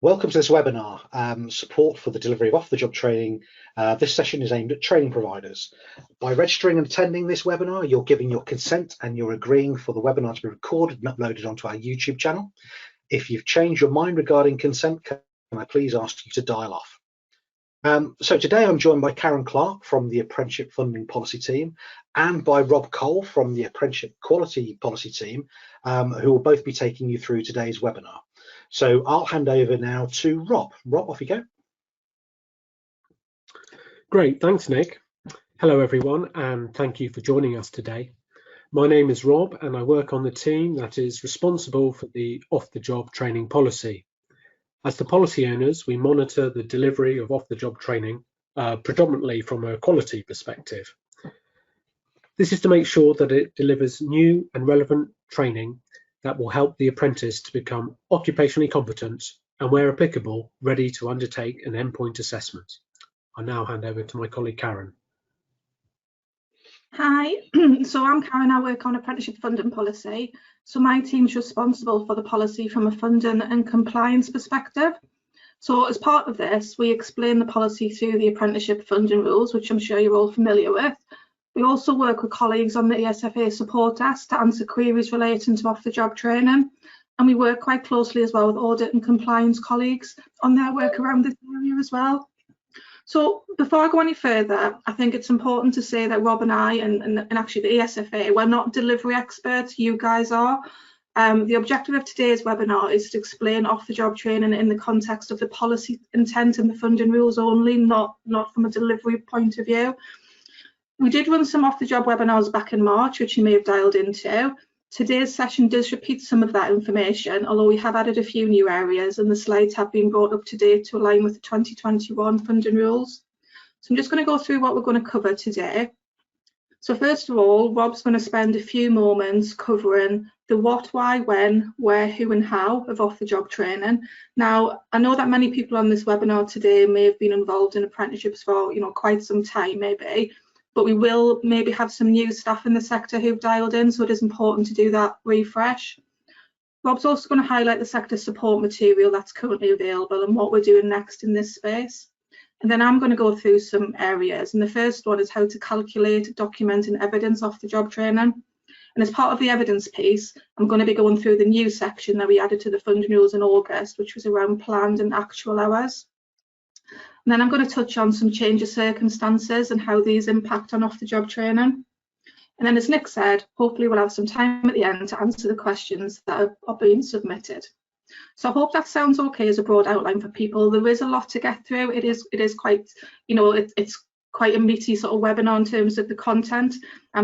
Welcome to this webinar, support for the delivery of off-the-job training. This session is aimed at training providers. By registering and attending this webinar, you're giving your consent and you're agreeing for the webinar to be recorded and uploaded onto our YouTube channel. If you've changed your mind regarding consent, can I please ask you to dial off? So today I'm joined by Karen Clark from the Apprenticeship Funding Policy team and by Rob Cole from the Apprenticeship Quality Policy team, who will both be taking you through today's webinar. So I'll hand over now to Rob. Rob, off you go. Great, thanks Nick. Hello everyone and thank you for joining us today. My name is Rob and I work on the team that is responsible for the off-the-job training policy. As the policy owners, we monitor the delivery of off-the-job training predominantly from a quality perspective. This is to make sure that it delivers new and relevant training that will help the apprentice to become occupationally competent and, where applicable, ready to undertake an endpoint assessment. I now hand over to my colleague Karen. Hi, so I'm Karen. I work on Apprenticeship Funding Policy. So my team's responsible for the policy from a funding and compliance perspective. So as part of this, we explain the policy through the apprenticeship funding rules, which I'm sure you're all familiar with. We also work with colleagues on the ESFA support desk to answer queries relating to off-the-job training. And we work quite closely as well with audit and compliance colleagues on their work around this area as well. So before I go any further, I think it's important to say that Rob and I, and actually the ESFA, we're not delivery experts, you guys are. The objective of today's webinar is to explain off-the-job training in the context of the policy intent and the funding rules only, not from a delivery point of view. We did run some off-the-job webinars back in March, which you may have dialed into. Today's session does repeat some of that information, although we have added a few new areas and the slides have been brought up to date to align with the 2021 funding rules. So I'm just going to go through what we're going to cover today. So first of all, Rob's going to spend a few moments covering the what, why, when, where, who and how of off-the-job training. Now, I know that many people on this webinar today may have been involved in apprenticeships for quite some time maybe, but we will maybe have some new staff in the sector who've dialed in, so it is important to do that refresh. Rob's also going to highlight the sector support material that's currently available and what we're doing next in this space. And then I'm going to go through some areas, and the first one is how to calculate, document and evidence off-the-job training. And as part of the evidence piece, I'm going to be going through the new section that we added to the funding rules in August, which was around planned and actual hours. And then I'm going to touch on some change of circumstances and how these impact on off-the-job training. And then, as Nick said, hopefully we'll have some time at the end to answer the questions that are being submitted. So I hope that sounds okay as a broad outline for people. There is a lot to get through. It is quite, it's quite a meaty sort of webinar in terms of the content.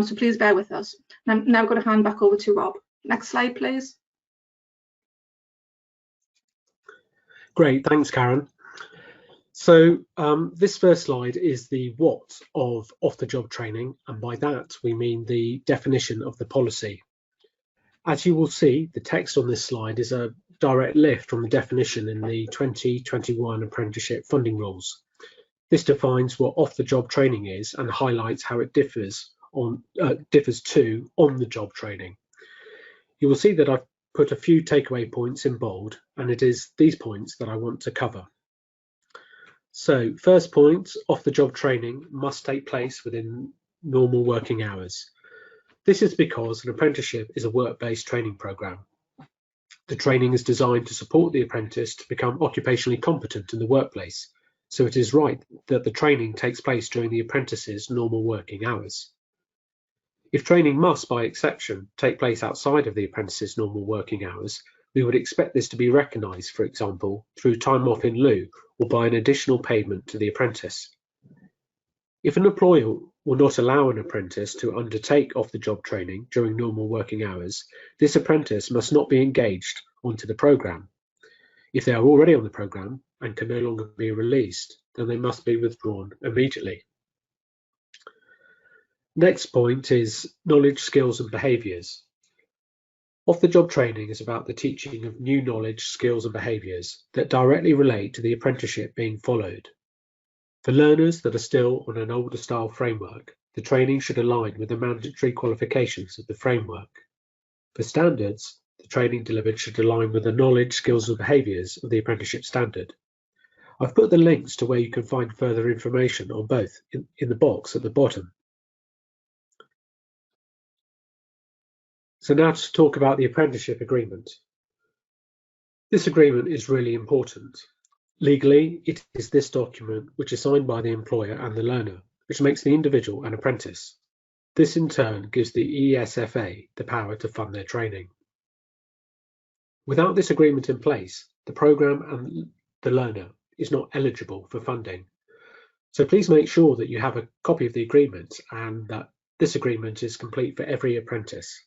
So please bear with us. And I'm now going to hand back over to Rob. Next slide, please. Great, thanks, Karen. So this first slide is the what of off-the-job training, and by that we mean the definition of the policy. As you will see, the text on this slide is a direct lift from the definition in the 2021 Apprenticeship Funding Rules. This defines what off-the-job training is and highlights how it differs to on-the-job training. You will see that I've put a few takeaway points in bold, and it is these points that I want to cover. So, first point, off-the-job training must take place within normal working hours. This is because an apprenticeship is a work-based training programme. The training is designed to support the apprentice to become occupationally competent in the workplace, so it is right that the training takes place during the apprentice's normal working hours. If training must, by exception, take place outside of the apprentice's normal working hours, we would expect this to be recognised, for example, through time off in lieu or by an additional payment to the apprentice. If an employer will not allow an apprentice to undertake off-the-job training during normal working hours, this apprentice must not be engaged onto the programme. If they are already on the programme and can no longer be released, then they must be withdrawn immediately. Next point is knowledge, skills and behaviours. Off-the-job training is about the teaching of new knowledge, skills and behaviours that directly relate to the apprenticeship being followed. For learners that are still on an older style framework, the training should align with the mandatory qualifications of the framework. For standards, the training delivered should align with the knowledge, skills and behaviours of the apprenticeship standard. I've put the links to where you can find further information on both in the box at the bottom. So now to talk about the apprenticeship agreement. This agreement is really important. Legally, it is this document which is signed by the employer and the learner, which makes the individual an apprentice. This in turn gives the ESFA the power to fund their training. Without this agreement in place, the programme and the learner is not eligible for funding. So please make sure that you have a copy of the agreement and that this agreement is complete for every apprentice.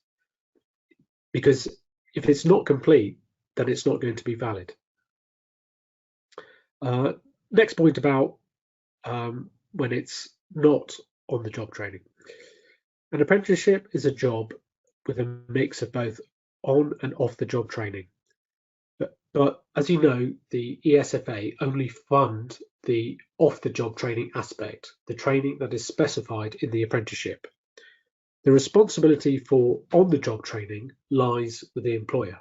Because if it's not complete, then it's not going to be valid. Next point about when it's not on the job training. An apprenticeship is a job with a mix of both on and off the job training. But as you know, the ESFA only fund the off the job training aspect, the training that is specified in the apprenticeship. The responsibility for on the job training lies with the employer.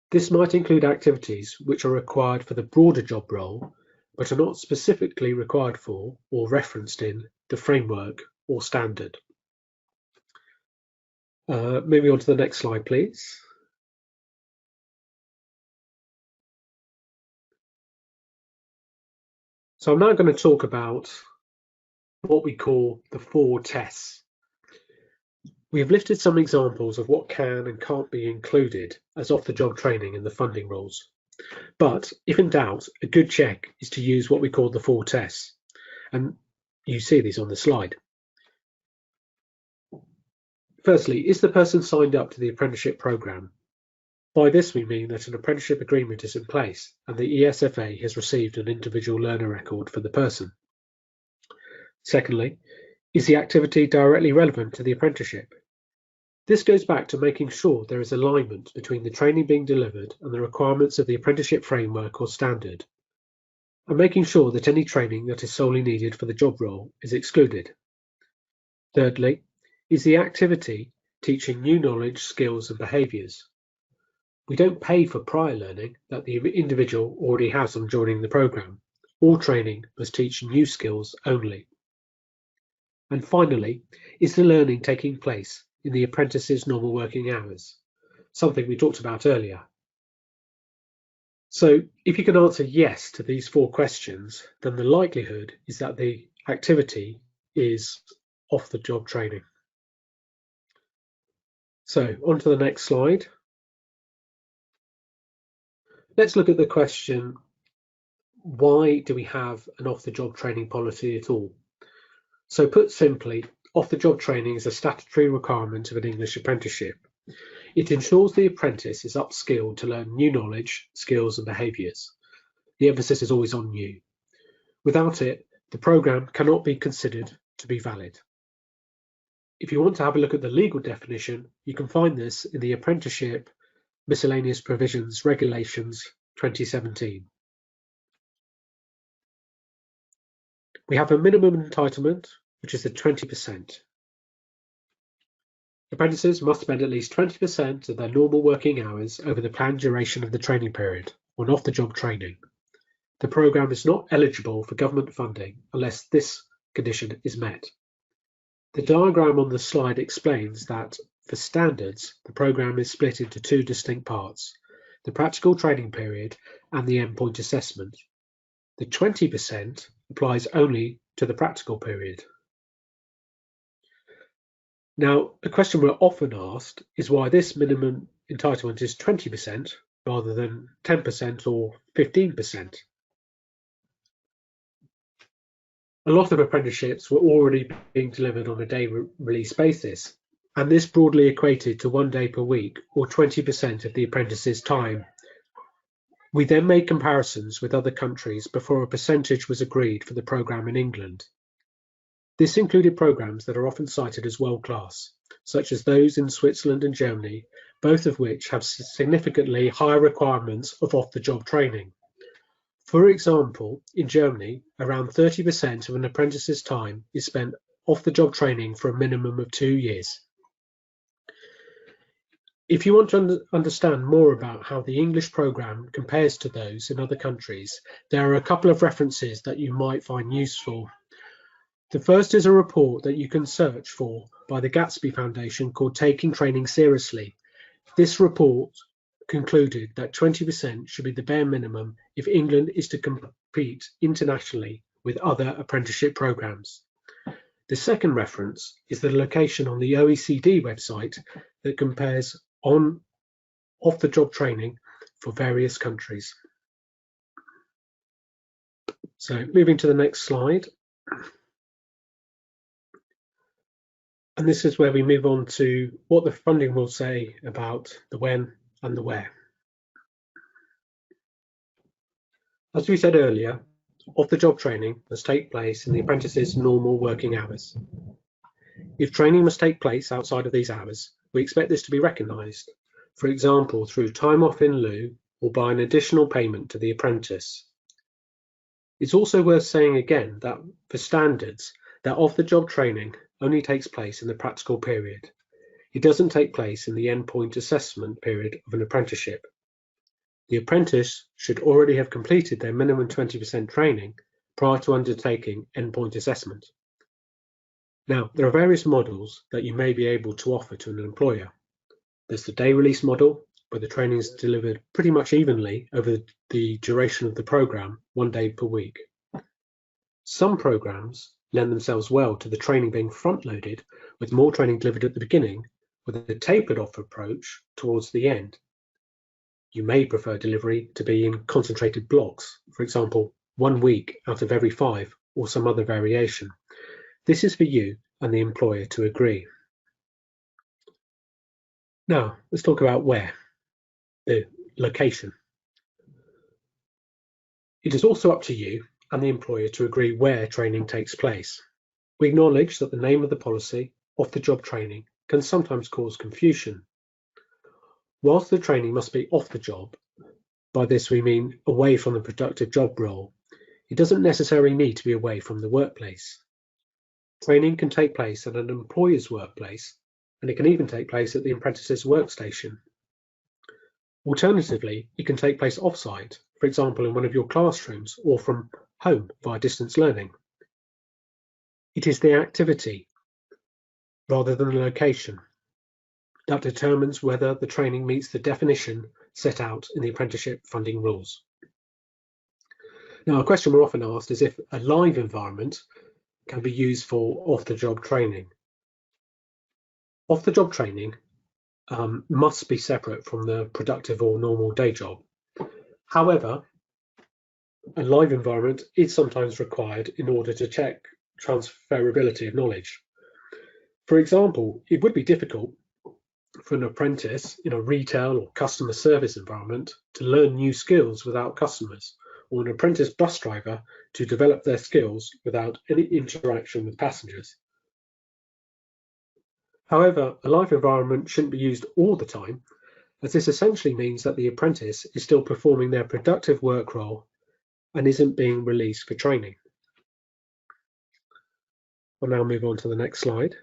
This might include activities which are required for the broader job role, but are not specifically required for or referenced in the framework or standard. Moving on to the next slide, please. So I'm now going to talk about what we call the 4 tests. We've listed some examples of what can and can't be included as off-the-job training in the funding rules. But if in doubt, a good check is to use what we call the 4 tests. And you see these on the slide. Firstly, is the person signed up to the apprenticeship programme? By this we mean that an apprenticeship agreement is in place and the ESFA has received an individual learner record for the person. Secondly, is the activity directly relevant to the apprenticeship? This goes back to making sure there is alignment between the training being delivered and the requirements of the apprenticeship framework or standard, and making sure that any training that is solely needed for the job role is excluded. Thirdly, is the activity teaching new knowledge, skills and behaviours? We don't pay for prior learning that the individual already has on joining the programme. All training must teach new skills only. And finally, is the learning taking place in the apprentice's normal working hours? Something we talked about earlier. So if you can answer yes to these 4 questions, then the likelihood is that the activity is off the job training. So on to the next slide. Let's look at the question, why do we have an off-the-job training policy at all? So put simply, off-the-job training is a statutory requirement of an English apprenticeship. It ensures the apprentice is upskilled to learn new knowledge, skills and behaviours. The emphasis is always on new. Without it, the programme cannot be considered to be valid. If you want to have a look at the legal definition, you can find this in the Apprenticeship Miscellaneous Provisions Regulations 2017. We have a minimum entitlement, which is the 20%. Apprentices must spend at least 20% of their normal working hours over the planned duration of the training period on off-the-job training. The programme is not eligible for government funding unless this condition is met. The diagram on the slide explains that for standards, the programme is split into 2 distinct parts, the practical training period and the endpoint assessment. The 20% applies only to the practical period. Now, a question we're often asked is why this minimum entitlement is 20% rather than 10% or 15%. A lot of apprenticeships were already being delivered on a day release basis, and this broadly equated to 1 day per week or 20% of the apprentice's time. We then made comparisons with other countries before a percentage was agreed for the programme in England. This included programmes that are often cited as world-class, such as those in Switzerland and Germany, both of which have significantly higher requirements of off-the-job training. For example, in Germany, around 30% of an apprentice's time is spent off-the-job training for a minimum of 2 years. If you want to understand more about how the English programme compares to those in other countries, there are a couple of references that you might find useful. The first is a report that you can search for by the Gatsby Foundation called Taking Training Seriously. This report concluded that 20% should be the bare minimum if England is to compete internationally with other apprenticeship programmes. The second reference is the location on the OECD website that compares off-the-job training for various countries. So moving to the next slide. And this is where we move on to what the funding will say about the when and the where. As we said earlier, off-the-job training must take place in the apprentice's normal working hours. If training must take place outside of these hours, we expect this to be recognised, for example, through time off in lieu or by an additional payment to the apprentice. It's also worth saying again that for standards, that off-the-job training only takes place in the practical period. It doesn't take place in the endpoint assessment period of an apprenticeship. The apprentice should already have completed their minimum 20% training prior to undertaking endpoint assessment. Now, there are various models that you may be able to offer to an employer. There's the day release model, where the training is delivered pretty much evenly over the duration of the programme, 1 day per week. Some programmes lend themselves well to the training being front-loaded, with more training delivered at the beginning, with a tapered-off approach towards the end. You may prefer delivery to be in concentrated blocks, for example, 1 week out of every 5, or some other variation. This is for you and the employer to agree. Now, let's talk about where, the location. It is also up to you and the employer to agree where training takes place. We acknowledge that the name of the policy, off-the-job training, can sometimes cause confusion. Whilst the training must be off the job, by this we mean away from the productive job role, it doesn't necessarily need to be away from the workplace. Training can take place at an employer's workplace, and it can even take place at the apprentice's workstation. Alternatively, it can take place off-site, for example in one of your classrooms or from home via distance learning. It is the activity, rather than the location, that determines whether the training meets the definition set out in the apprenticeship funding rules. Now, a question we're often asked is if a live environment can be used for off-the-job training. Off-the-job training must be separate from the productive or normal day job. However, a live environment is sometimes required in order to check transferability of knowledge. For example, it would be difficult for an apprentice in a retail or customer service environment to learn new skills without customers, or an apprentice bus driver to develop their skills without any interaction with passengers. However, a live environment shouldn't be used all the time, as this essentially means that the apprentice is still performing their productive work role and isn't being released for training. I'll now move on to the next slide.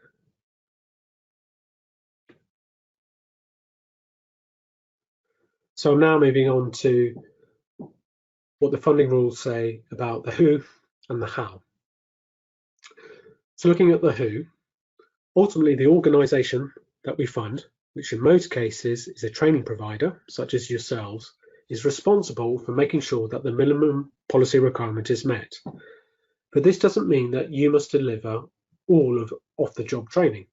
So I'm now moving on to what the funding rules say about the who and the how. So looking at the who, ultimately the organisation that we fund, which in most cases is a training provider, such as yourselves, is responsible for making sure that the minimum policy requirement is met. But this doesn't mean that you must deliver all of off-the-job training.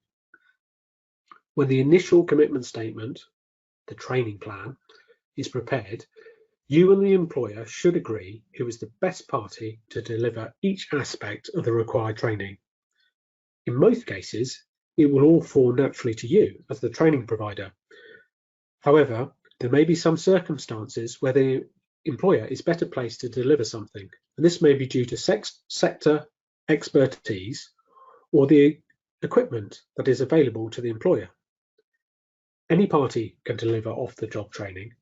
When the initial commitment statement, the training plan, is prepared, you and the employer should agree who is the best party to deliver each aspect of the required training. In most cases, it will all fall naturally to you as the training provider. However, there may be some circumstances where the employer is better placed to deliver something, and this may be due to sector expertise or the equipment that is available to the employer. Any party can deliver off-the-job training,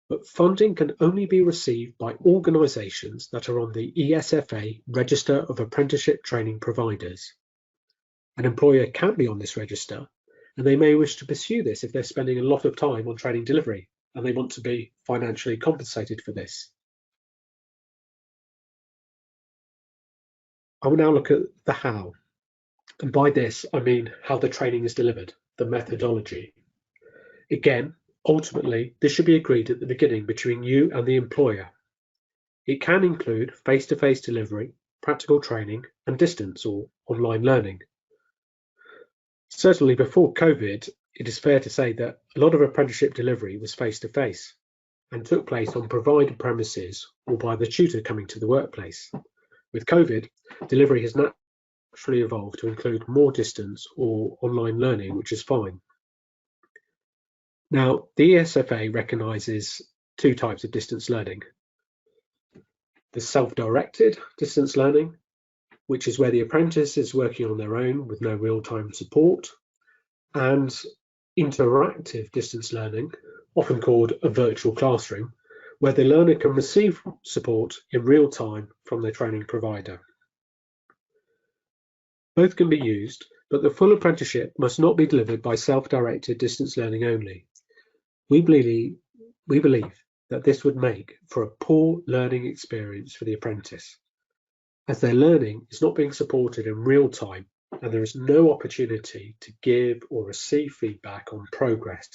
but funding can only be received by organisations that are on the ESFA Register of Apprenticeship Training Providers. An employer can be on this register, And they may wish to pursue this if they're spending a lot of time on training delivery and they want to be financially compensated for this. I will now look at the how. And by this, I mean how the training is delivered, the methodology. Again, ultimately, this should be agreed at the beginning between you and the employer. It can include face-to-face delivery, practical training, and distance or online learning. Certainly before COVID, it is fair to say that a lot of apprenticeship delivery was face-to-face and took place on provider premises or by the tutor coming to the workplace. With COVID, delivery has naturally evolved to include more distance or online learning, which is fine. Now, the ESFA recognises two types of distance learning. The self-directed distance learning, which is where the apprentice is working on their own with no real-time support, and interactive distance learning, often called a virtual classroom, where the learner can receive support in real time from their training provider. Both can be used, but the full apprenticeship must not be delivered by self-directed distance learning only. We believe that this would make for a poor learning experience for the apprentice, as their learning is not being supported in real time and there is no opportunity to give or receive feedback on progress.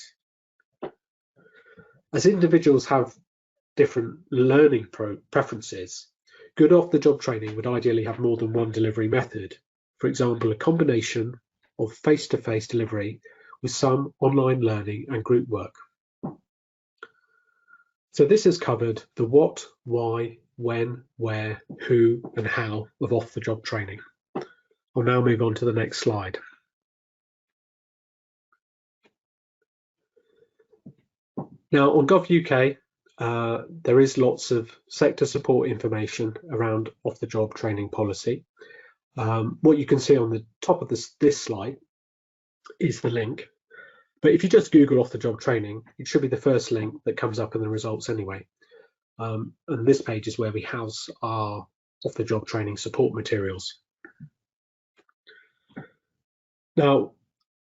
As individuals have different learning preferences, good off-the-job training would ideally have more than one delivery method. For example, a combination of face-to-face delivery with some online learning and group work. So this has covered the what, why, when, where, who, and how of off-the-job training. I'll now move on to the next slide. Now on Gov UK, there is lots of sector support information around off-the-job training policy. What you can see on the top of this slide is the link. But if you just Google off-the-job training, it should be the first link that comes up in the results anyway. And this page is where we house our off-the-job training support materials. Now,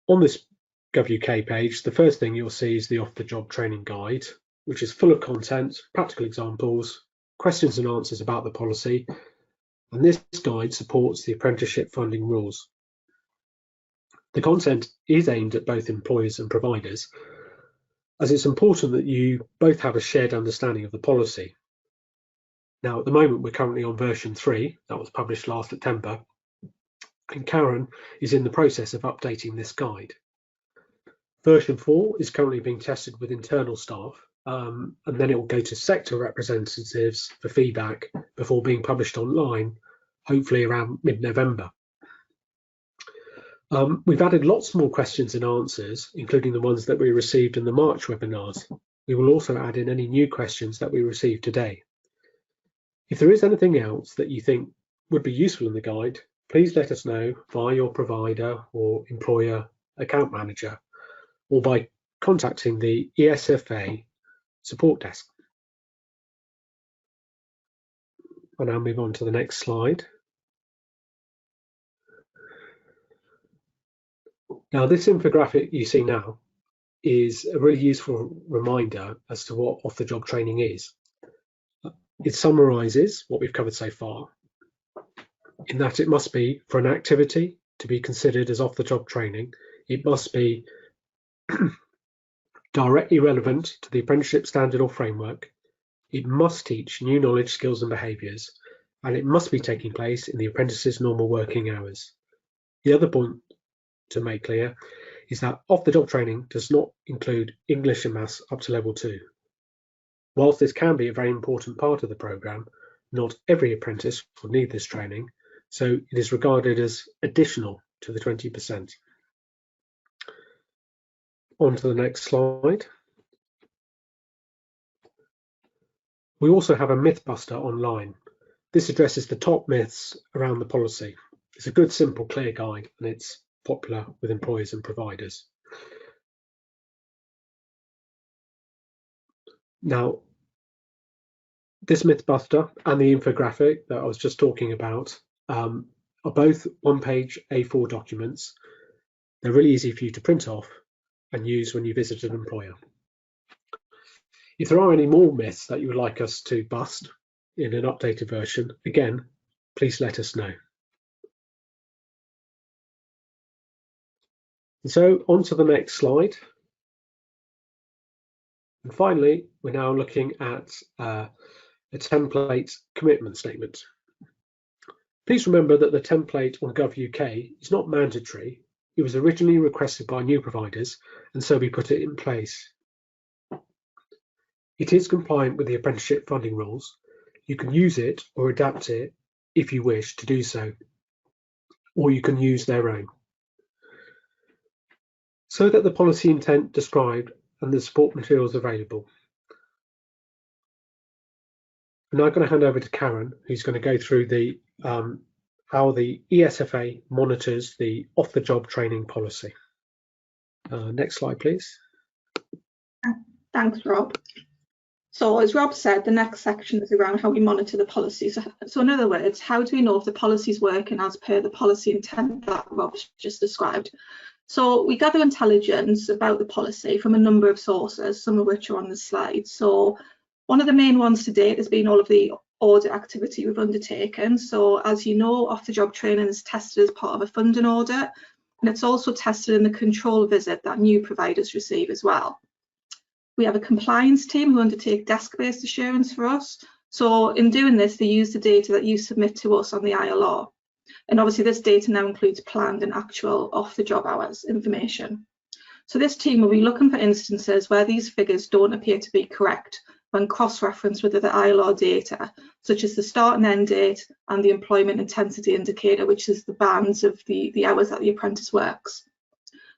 on this Gov UK page, the first thing you'll see is the off-the-job training guide, which is full of content, practical examples, questions and answers about the policy, and this guide supports the apprenticeship funding rules. The content is aimed at both employers and providers, as it's important that you both have a shared understanding of the policy. Now, at the moment, we're currently on version 3, that was published last September, and Karen is in the process of updating this guide. Version 4 is currently being tested with internal staff, and then it will go to sector representatives for feedback before being published online, hopefully around mid-November. We've added lots more questions and answers, including the ones that we received in the March webinars. We will also add in any new questions that we received today. If there is anything else that you think would be useful in the guide, please let us know via your provider or employer account manager, or by contacting the ESFA support desk. I'll now move on to the next slide. Now, this infographic you see now is a really useful reminder as to what off-the-job training is. It summarises what we've covered so far, in that it must be, for an activity to be considered as off-the-job training, it must be directly relevant to the apprenticeship standard or framework, it must teach new knowledge, skills and behaviours, and it must be taking place in the apprentice's normal working hours. The other point to make clear is that off-the-job training does not include English and Maths up to level 2. Whilst this can be a very important part of the programme, not every apprentice will need this training, so it is regarded as additional to the 20%. On to the next slide. We also have a Mythbuster online. This addresses the top myths around the policy. It's a good, simple, clear guide, and it's popular with employers and providers. Now, this Mythbuster and the infographic that I was just talking about are both one-page A4 documents. They're really easy for you to print off and use when you visit an employer. If there are any more myths that you would like us to bust in an updated version, again, please let us know. And so on to the next slide. And finally, we're now looking at a template commitment statement. Please remember that the template on Gov.uk is not mandatory. It was originally requested by new providers, and so we put it in place. It is compliant with the apprenticeship funding rules. You can use it or adapt it if you wish to do so, or you can use their own. So that the policy intent described and the support materials available. I'm now going to hand over to Karen, who's going to go through the how the ESFA monitors the off-the-job training policy. Next slide, please. Thanks, Rob. So as Rob said, the next section is around how we monitor the policies. So in other words, how do we know if the policy is working as per the policy intent that Rob just described? So we gather intelligence about the policy from a number of sources, some of which are on the slide. So one of the main ones to date has been all of the audit activity we've undertaken. So as you know, off-the-job training is tested as part of a funding audit, and it's also tested in the control visit that new providers receive as well. We have a compliance team who undertake desk-based assurance for us. So in doing this, they use the data that you submit to us on the ILR. And obviously this data now includes planned and actual off-the-job hours information. So this team will be looking for instances where these figures don't appear to be correct when cross-referenced with other ILR data, such as the start and end date and the employment intensity indicator, which is the bands of the hours that the apprentice works.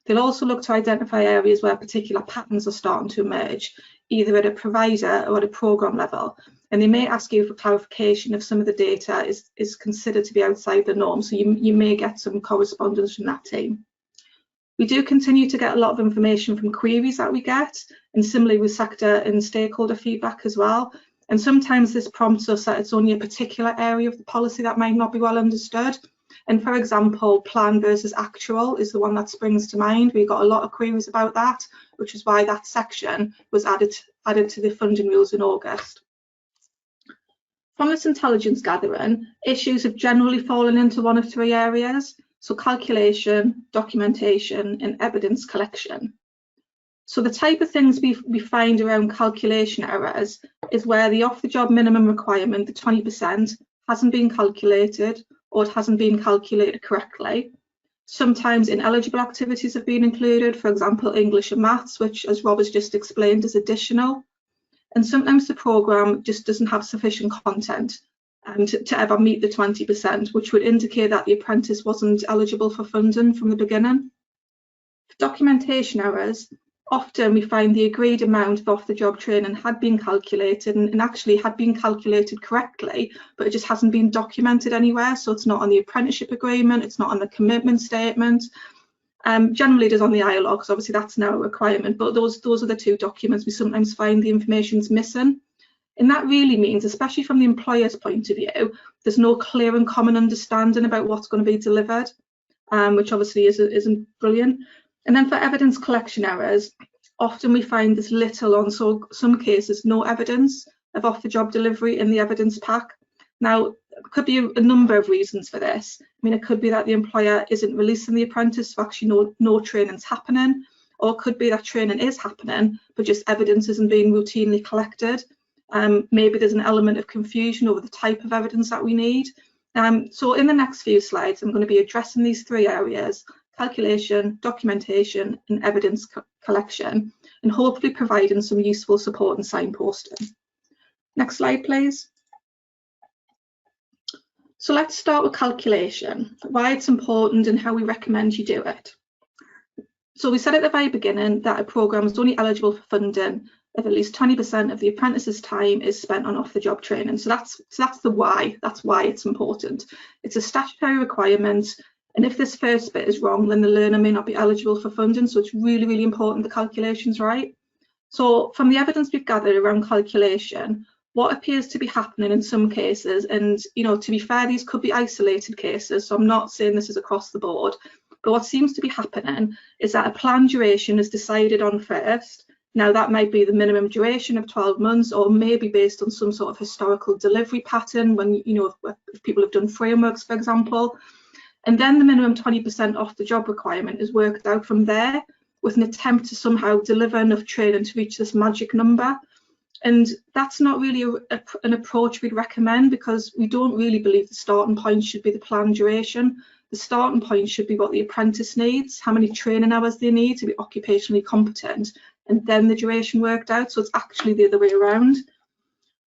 They'll also look to identify areas where particular patterns are starting to emerge, either at a provider or at a programme level. And they may ask you for clarification if some of the data is considered to be outside the norm. So you may get some correspondence from that team. We do continue to get a lot of information from queries that we get, and similarly with sector and stakeholder feedback as well. And sometimes this prompts us that it's only a particular area of the policy that might not be well understood. And for example, plan versus actual is the one that springs to mind. We got a lot of queries about that, which is why that section was added to the funding rules in August. From this intelligence gathering, issues have generally fallen into one of three areas. So calculation, documentation, and evidence collection. So the type of things we find around calculation errors is where the off-the-job minimum requirement, the 20%, hasn't been calculated, or it hasn't been calculated correctly. Sometimes ineligible activities have been included, for example, English and maths, which, as Rob has just explained, is additional. And sometimes the programme just doesn't have sufficient content to ever meet the 20%, which would indicate that the apprentice wasn't eligible for funding from the beginning. For documentation errors, often we find the agreed amount of off-the-job training had been calculated and actually had been calculated correctly, but it just hasn't been documented anywhere. So it's not on the apprenticeship agreement, it's not on the commitment statement. Generally it is on the ILR, because obviously that's now a requirement, but those are the two documents we sometimes find the information's missing. And that really means, especially from the employer's point of view, there's no clear and common understanding about what's going to be delivered, which obviously isn't brilliant. And then for evidence collection errors, often we find there's little, on some cases, no evidence of off-the-job delivery in the evidence pack. Now, there could be a number of reasons for this. I mean, it could be that the employer isn't releasing the apprentice, so actually no training's happening, or it could be that training is happening, but just evidence isn't being routinely collected. Maybe there's an element of confusion over the type of evidence that we need. So in the next few slides, I'm going to be addressing these three areas: calculation, documentation, and evidence collection, and hopefully providing some useful support and signposting. Next slide, please. So let's start with calculation, why it's important and how we recommend you do it. So we said at the very beginning that a programme is only eligible for funding if at least 20% of the apprentice's time is spent on off-the-job training. So that's the why. That's why it's important. It's a statutory requirement, and if this first bit is wrong, then the learner may not be eligible for funding. So it's really, really important the calculation's right. So from the evidence we've gathered around calculation, what appears to be happening in some cases, and to be fair, these could be isolated cases, so I'm not saying this is across the board, But what seems to be happening is that a planned duration is decided on first. Now that might be the minimum duration of 12 months, or maybe based on some sort of historical delivery pattern when, you know, if people have done frameworks, for example. And then the minimum 20% off the job requirement is worked out from there with an attempt to somehow deliver enough training to reach this magic number. And that's not really an approach we'd recommend, because we don't really believe the starting point should be the planned duration. The starting point should be what the apprentice needs, how many training hours they need to be occupationally competent, and then the duration worked out. So it's actually the other way around.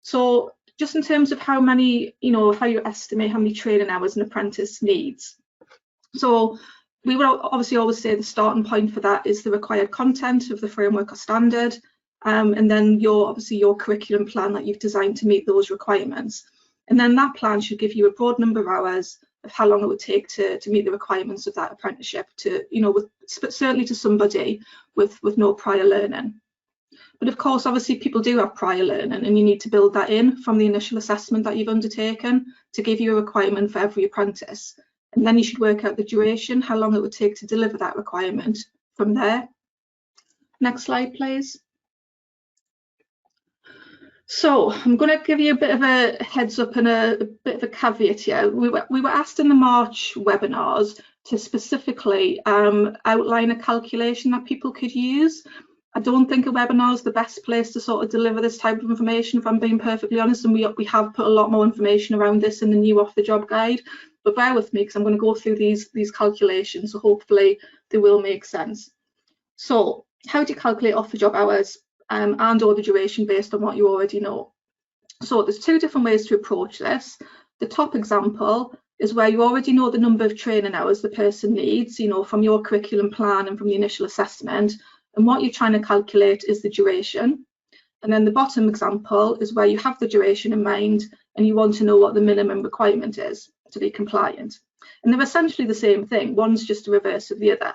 So just in terms of how many, you know, how you estimate how many training hours an apprentice needs. So we would obviously always say the starting point for that is the required content of the framework or standard, and then your curriculum plan that you've designed to meet those requirements. And then that plan should give you a broad number of hours of how long it would take to meet the requirements of that apprenticeship, to, you know, certainly to somebody with no prior learning. But of course, obviously people do have prior learning, and you need to build that in from the initial assessment that you've undertaken to give you a requirement for every apprentice. And then you should work out the duration, how long it would take to deliver that requirement from there. Next slide, please. So I'm going to give you a bit of a heads up and a bit of a caveat here. We were asked in the March webinars to specifically outline a calculation that people could use. I don't think a webinar is the best place to sort of deliver this type of information, if I'm being perfectly honest, and we have put a lot more information around this in the new off-the-job guide. But bear with me, because I'm going to go through these calculations, so hopefully they will make sense. So how do you calculate off-the-job hours and or the duration based on what you already know? So there's two different ways to approach this. The top example is where you already know the number of training hours the person needs, you know, from your curriculum plan and from the initial assessment, and what you're trying to calculate is the duration. And then the bottom example is where you have the duration in mind and you want to know what the minimum requirement is to be compliant. And they're essentially the same thing. One's just a reverse of the other.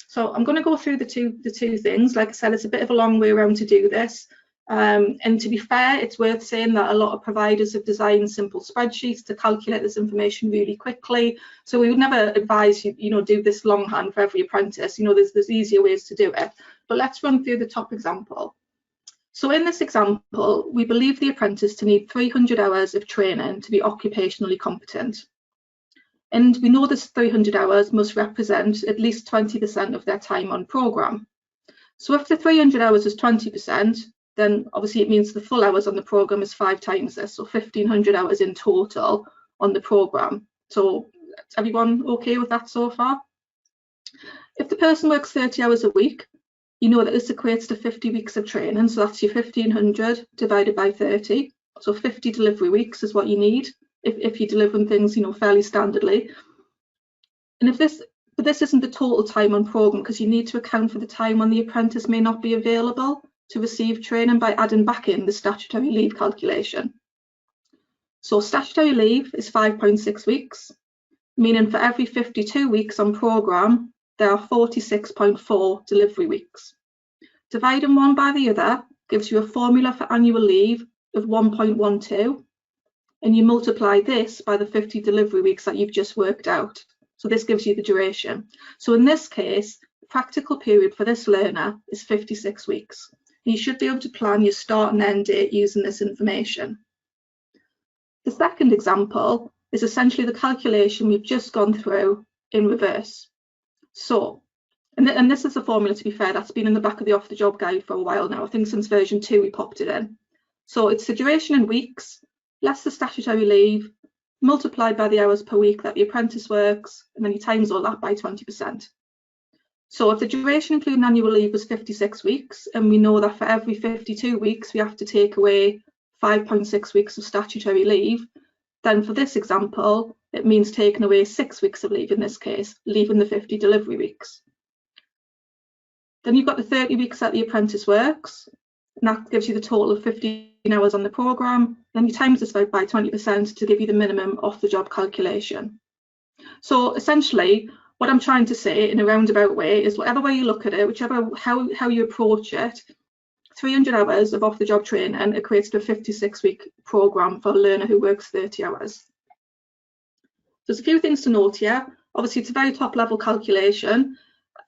So I'm going to go through the two things. Like I said, it's a bit of a long way around to do this. And to be fair, it's worth saying that a lot of providers have designed simple spreadsheets to calculate this information really quickly. So we would never advise you, do this longhand for every apprentice. There's easier ways to do it. But let's run through the top example. So in this example, we believe the apprentice to need 300 hours of training to be occupationally competent. And we know this 300 hours must represent at least 20% of their time on programme. So if the 300 hours is 20%, then obviously it means the full hours on the programme is 5 times this, so 1,500 hours in total on the programme. So is everyone okay with that so far? If the person works 30 hours a week, you know that this equates to 50 weeks of training, so that's your 1,500 divided by 30. So 50 delivery weeks is what you need if you're delivering things, fairly standardly. And but this isn't the total time on programme, because you need to account for the time when the apprentice may not be available to receive training by adding back in the statutory leave calculation. So statutory leave is 5.6 weeks, meaning for every 52 weeks on programme, there are 46.4 delivery weeks. Dividing one by the other gives you a formula for annual leave of 1.12, and you multiply this by the 50 delivery weeks that you've just worked out. So this gives you the duration. So in this case, the practical period for this learner is 56 weeks. You should be able to plan your start and end date using this information. The second example is essentially the calculation we've just gone through in reverse. So, and this is the formula, to be fair, that's been in the back of the off-the-job guide for a while now. I think since version 2 we popped it in. So it's the duration in weeks, less the statutory leave, multiplied by the hours per week that the apprentice works, and then you times all that by 20%. So if the duration including annual leave was 56 weeks, and we know that for every 52 weeks we have to take away 5.6 weeks of statutory leave, then for this example, it means taking away 6 weeks of leave in this case, leaving the 50 delivery weeks. Then you've got the 30 weeks that the apprentice works, and that gives you the total of 15 hours on the programme. Then you times this by 20% to give you the minimum off-the-job calculation. So essentially, what I'm trying to say in a roundabout way is whatever way you look at it, how you approach it, 300 hours of off-the-job training equates to a 56-week programme for a learner who works 30 hours. There's a few things to note here. Obviously, it's a very top level calculation.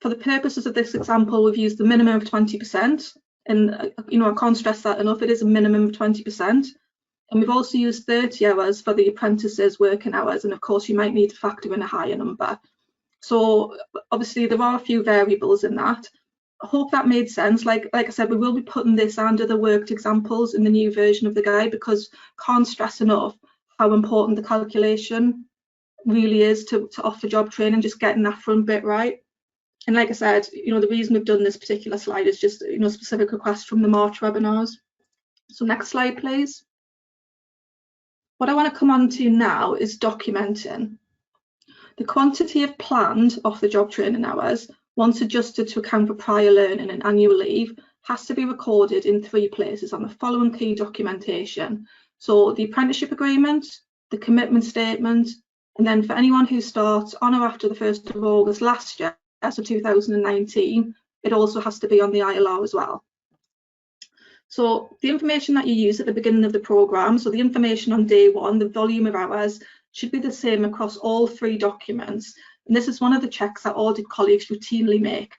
For the purposes of this example, we've used the minimum of 20%. And, I can't stress that enough. It is a minimum of 20%. And we've also used 30 hours for the apprentices' working hours. And of course, you might need to factor in a higher number. So obviously, there are a few variables in that. I hope that made sense. Like I said, we will be putting this and other worked examples in the new version of the guide, because can't stress enough how important the calculation really is to offer job training, just getting that front bit right. And like I said, the reason we've done this particular slide is just, specific requests from the March webinars. So next slide, please. What I want to come on to now is documenting. The quantity of planned off-the-job training hours, once adjusted to account for prior learning and annual leave, has to be recorded in 3 places on the following key documentation. So the apprenticeship agreement, the commitment statement, and then for anyone who starts on or after the 1st of August last year, so 2019, it also has to be on the ILR as well. So the information that you use at the beginning of the programme, so the information on day 1, the volume of hours, should be the same across all 3 documents. And this is one of the checks that audit colleagues routinely make.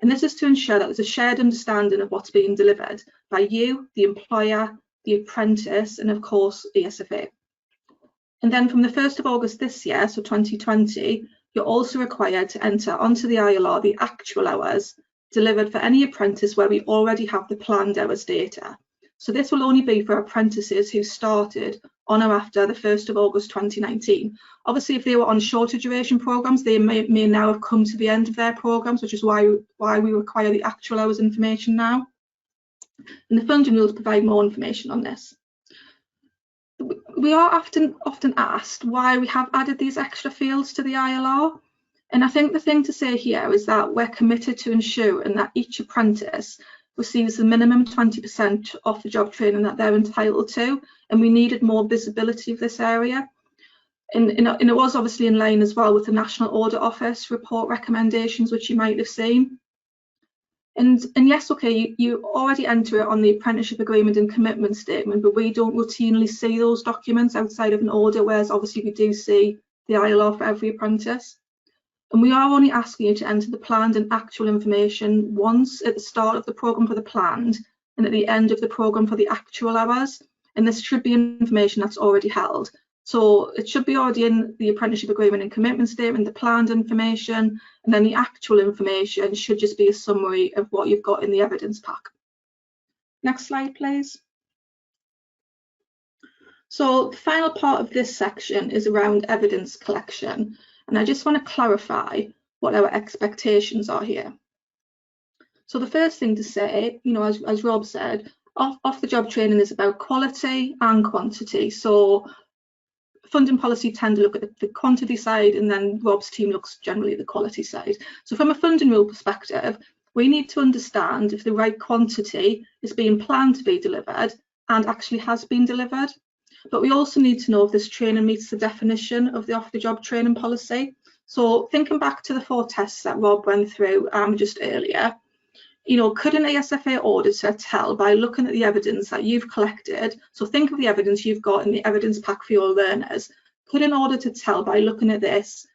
And this is to ensure that there's a shared understanding of what's being delivered by you, the employer, the apprentice, and of course, ESFA. And then from the 1st of August this year, so 2020, you're also required to enter onto the ILR the actual hours delivered for any apprentice where we already have the planned hours data. So this will only be for apprentices who started on or after the 1st of August 2019. Obviously, if they were on shorter duration programmes, they may now have come to the end of their programmes, which is why we require the actual hours information now. And the funding rules provide more information on this. We are often asked why we have added these extra fields to the ILR. And I think the thing to say here is that we're committed to ensuring that each apprentice receives the minimum 20% off the job training that they're entitled to, and we needed more visibility of this area. And it was obviously in line as well with the National Audit Office report recommendations, which you might have seen. And yes, okay, you already enter it on the apprenticeship agreement and commitment statement, but we don't routinely see those documents outside of an audit, whereas obviously we do see the ILR for every apprentice. And we are only asking you to enter the planned and actual information once at the start of the programme for the planned and at the end of the programme for the actual hours. And this should be information that's already held. So it should be already in the apprenticeship agreement and commitment statement, the planned information, and then the actual information should just be a summary of what you've got in the evidence pack. Next slide, please. So the final part of this section is around evidence collection. And I just want to clarify what our expectations are here. So the first thing to say, as Rob said, off-the-job training is about quality and quantity. So funding policy tend to look at the quantity side, and then Rob's team looks generally at the quality side. So from a funding rule perspective, we need to understand if the right quantity is being planned to be delivered and actually has been delivered. But we also need to know if this training meets the definition of the off-the-job training policy. So thinking back to the 4 tests that Rob went through just earlier, could an ESFA auditor tell by looking at the evidence that you've collected, so think of the evidence you've got in the evidence pack for your learners, could an auditor tell by looking at this,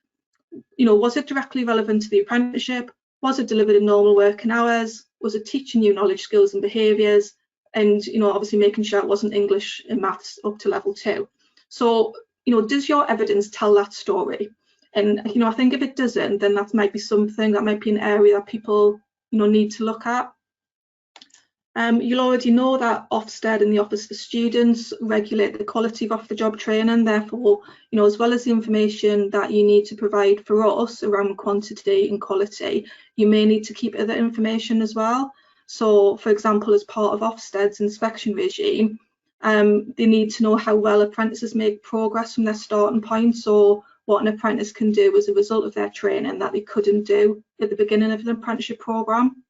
was it directly relevant to the apprenticeship? Was it delivered in normal working hours? Was it teaching you knowledge, skills and behaviours? And, obviously making sure it wasn't English and maths up to level 2. So, does your evidence tell that story? And, I think if it doesn't, then that might be something, that might be an area that people, need to look at. You'll already know that Ofsted and the Office for Students regulate the quality of off-the-job training. Therefore, as well as the information that you need to provide for us around quantity and quality, you may need to keep other information as well. So, for example, as part of Ofsted's inspection regime, they need to know how well apprentices make progress from their starting point. So what an apprentice can do as a result of their training that they couldn't do at the beginning of an apprenticeship programme.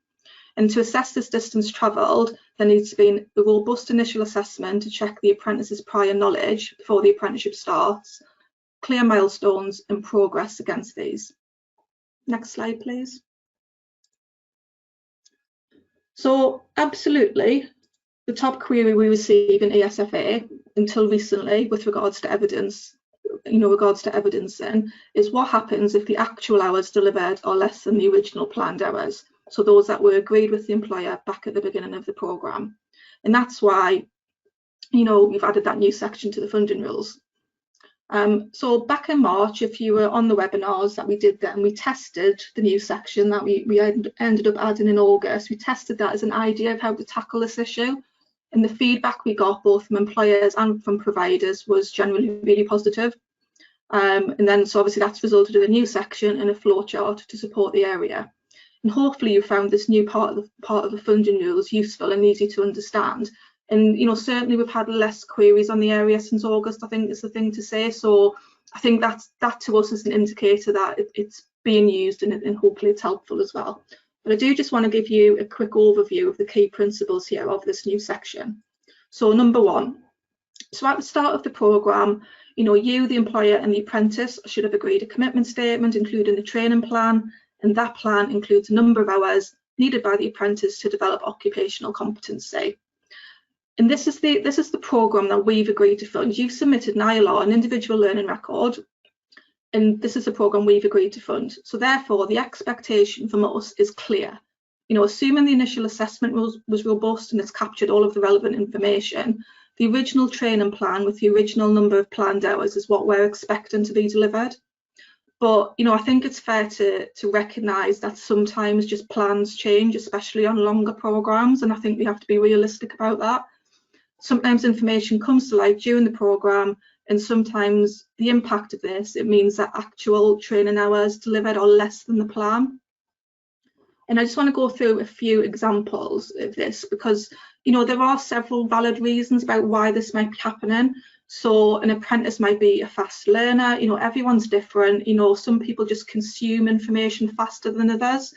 And to assess this distance travelled, there needs to be a robust initial assessment to check the apprentice's prior knowledge before the apprenticeship starts, clear milestones and progress against these. Next slide, please. So absolutely, the top query we receive in ESFA until recently with regards to evidence regards to evidencing is what happens if the actual hours delivered are less than the original planned hours. So those that were agreed with the employer back at the beginning of the programme. And that's why, we've added that new section to the funding rules. So back in March, if you were on the webinars that we did then, we tested the new section that we ended up adding in August. We tested that as an idea of how to tackle this issue. And the feedback we got both from employers and from providers was generally really positive. And then so obviously that's resulted in a new section and a flowchart to support the area. And hopefully you found this new part of the funding rules useful and easy to understand. And certainly we've had less queries on the area since August, I think is the thing to say. So I think that to us is an indicator that it's being used and hopefully it's helpful as well. But I do just want to give you a quick overview of the key principles here of this new section. So number one, so at the start of the programme, you, the employer and the apprentice should have agreed a commitment statement, including the training plan, and that plan includes a number of hours needed by the apprentice to develop occupational competency. And this is the programme that we've agreed to fund. You've submitted an ILR, an individual learning record, and this is a programme we've agreed to fund. So therefore, the expectation from us is clear. Assuming the initial assessment was robust and it's captured all of the relevant information, the original training plan with the original number of planned hours is what we're expecting to be delivered. But, I think it's fair to recognise that sometimes just plans change, especially on longer programmes, and I think we have to be realistic about that. Sometimes information comes to light during the programme, and sometimes the impact of this, it means that actual training hours delivered are less than the plan. And I just want to go through a few examples of this because, there are several valid reasons about why this might be happening. So an apprentice might be a fast learner, everyone's different, some people just consume information faster than others.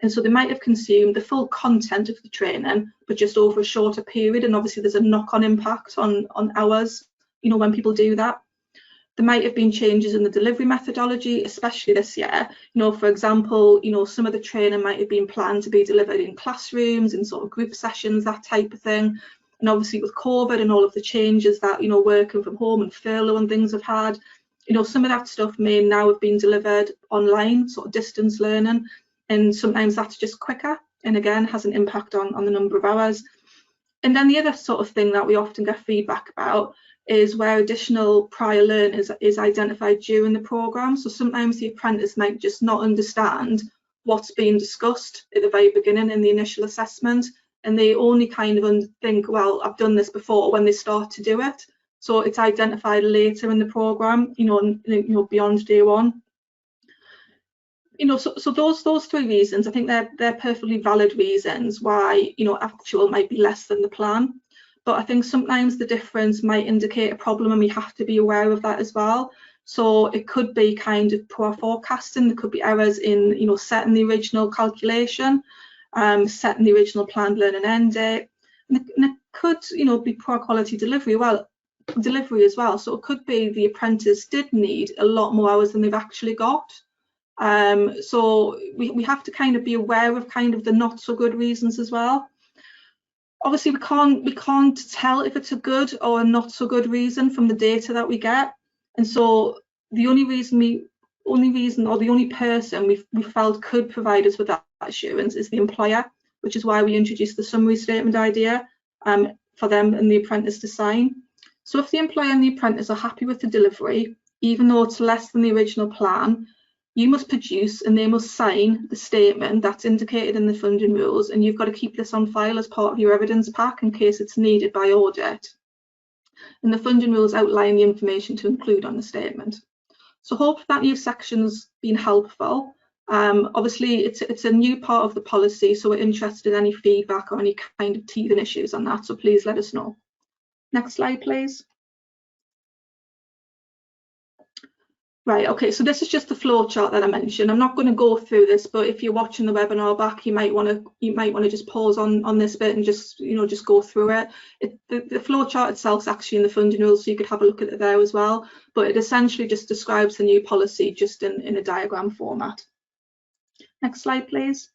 And so they might have consumed the full content of the training, but just over a shorter period. And obviously there's a knock-on impact on hours, when people do that. There might have been changes in the delivery methodology, especially this year. For example, some of the training might have been planned to be delivered in classrooms, in sort of group sessions, that type of thing. And obviously with COVID and all of the changes that, working from home and furlough and things have had, some of that stuff may now have been delivered online, sort of distance learning. And sometimes that's just quicker and again has an impact on the number of hours. And then the other sort of thing that we often get feedback about is where additional prior learning is identified during the programme. So sometimes the apprentice might just not understand what's being discussed at the very beginning in the initial assessment, and they only kind of think, well, I've done this before, when they start to do it. So it's identified later in the programme, beyond day one. So those three reasons, I think they're perfectly valid reasons why actual might be less than the plan. But I think sometimes the difference might indicate a problem, and we have to be aware of that as well. So it could be kind of poor forecasting. There could be errors in setting the original calculation, setting the original planned learning end date, and it could be poor quality delivery as well. So it could be the apprentice did need a lot more hours than they've actually got. So we have to kind of be aware of kind of the not so good reasons as well. Obviously we can't tell if it's a good or a not so good reason from the data that we get, and so the only person we felt could provide us with that assurance is the employer, which is why we introduced the summary statement idea for them and the apprentice to sign. So if the employer and the apprentice are happy with the delivery, even though it's less than the original plan, you must produce and they must sign the statement that's indicated in the funding rules, and you've got to keep this on file as part of your evidence pack in case it's needed by audit. And the funding rules outline the information to include on the statement. So hope that new section's been helpful. Obviously it's a new part of the policy, so we're interested in any feedback or any kind of teething issues on that, so please let us know. Next slide, please. Right, okay, so this is just the flow chart that I mentioned. I'm not going to go through this, but if you're watching the webinar back, you might want to just pause on this bit and just go through it. The flow chart itself is actually in the funding rules, so you could have a look at it there as well. But it essentially just describes the new policy just in a diagram format. Next slide, please.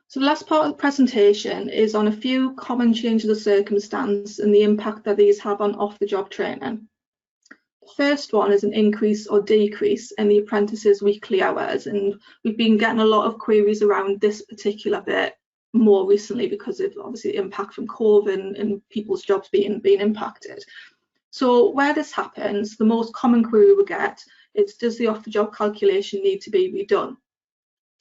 So the last part of the presentation is on a few common changes of circumstance and the impact that these have on off-the-job training. First one is an increase or decrease in the apprentice's weekly hours, and we've been getting a lot of queries around this particular bit more recently because of obviously the impact from COVID and people's jobs being impacted. So where this happens, the most common query we get is, does the off-the-job calculation need to be redone?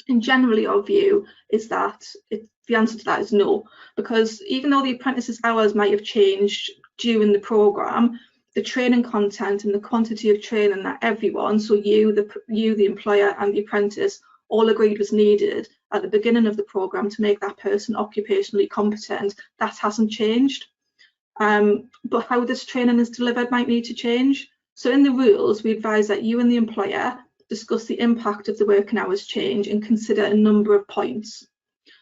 And generally our view is that the answer to that is no, because even though the apprentice's hours might have changed during the programme, the training content and the quantity of training that everyone, so you, the employer and the apprentice, all agreed was needed at the beginning of the programme to make that person occupationally competent, that hasn't changed. But how this training is delivered might need to change. So in the rules, we advise that you and the employer discuss the impact of the working hours change and consider a number of points.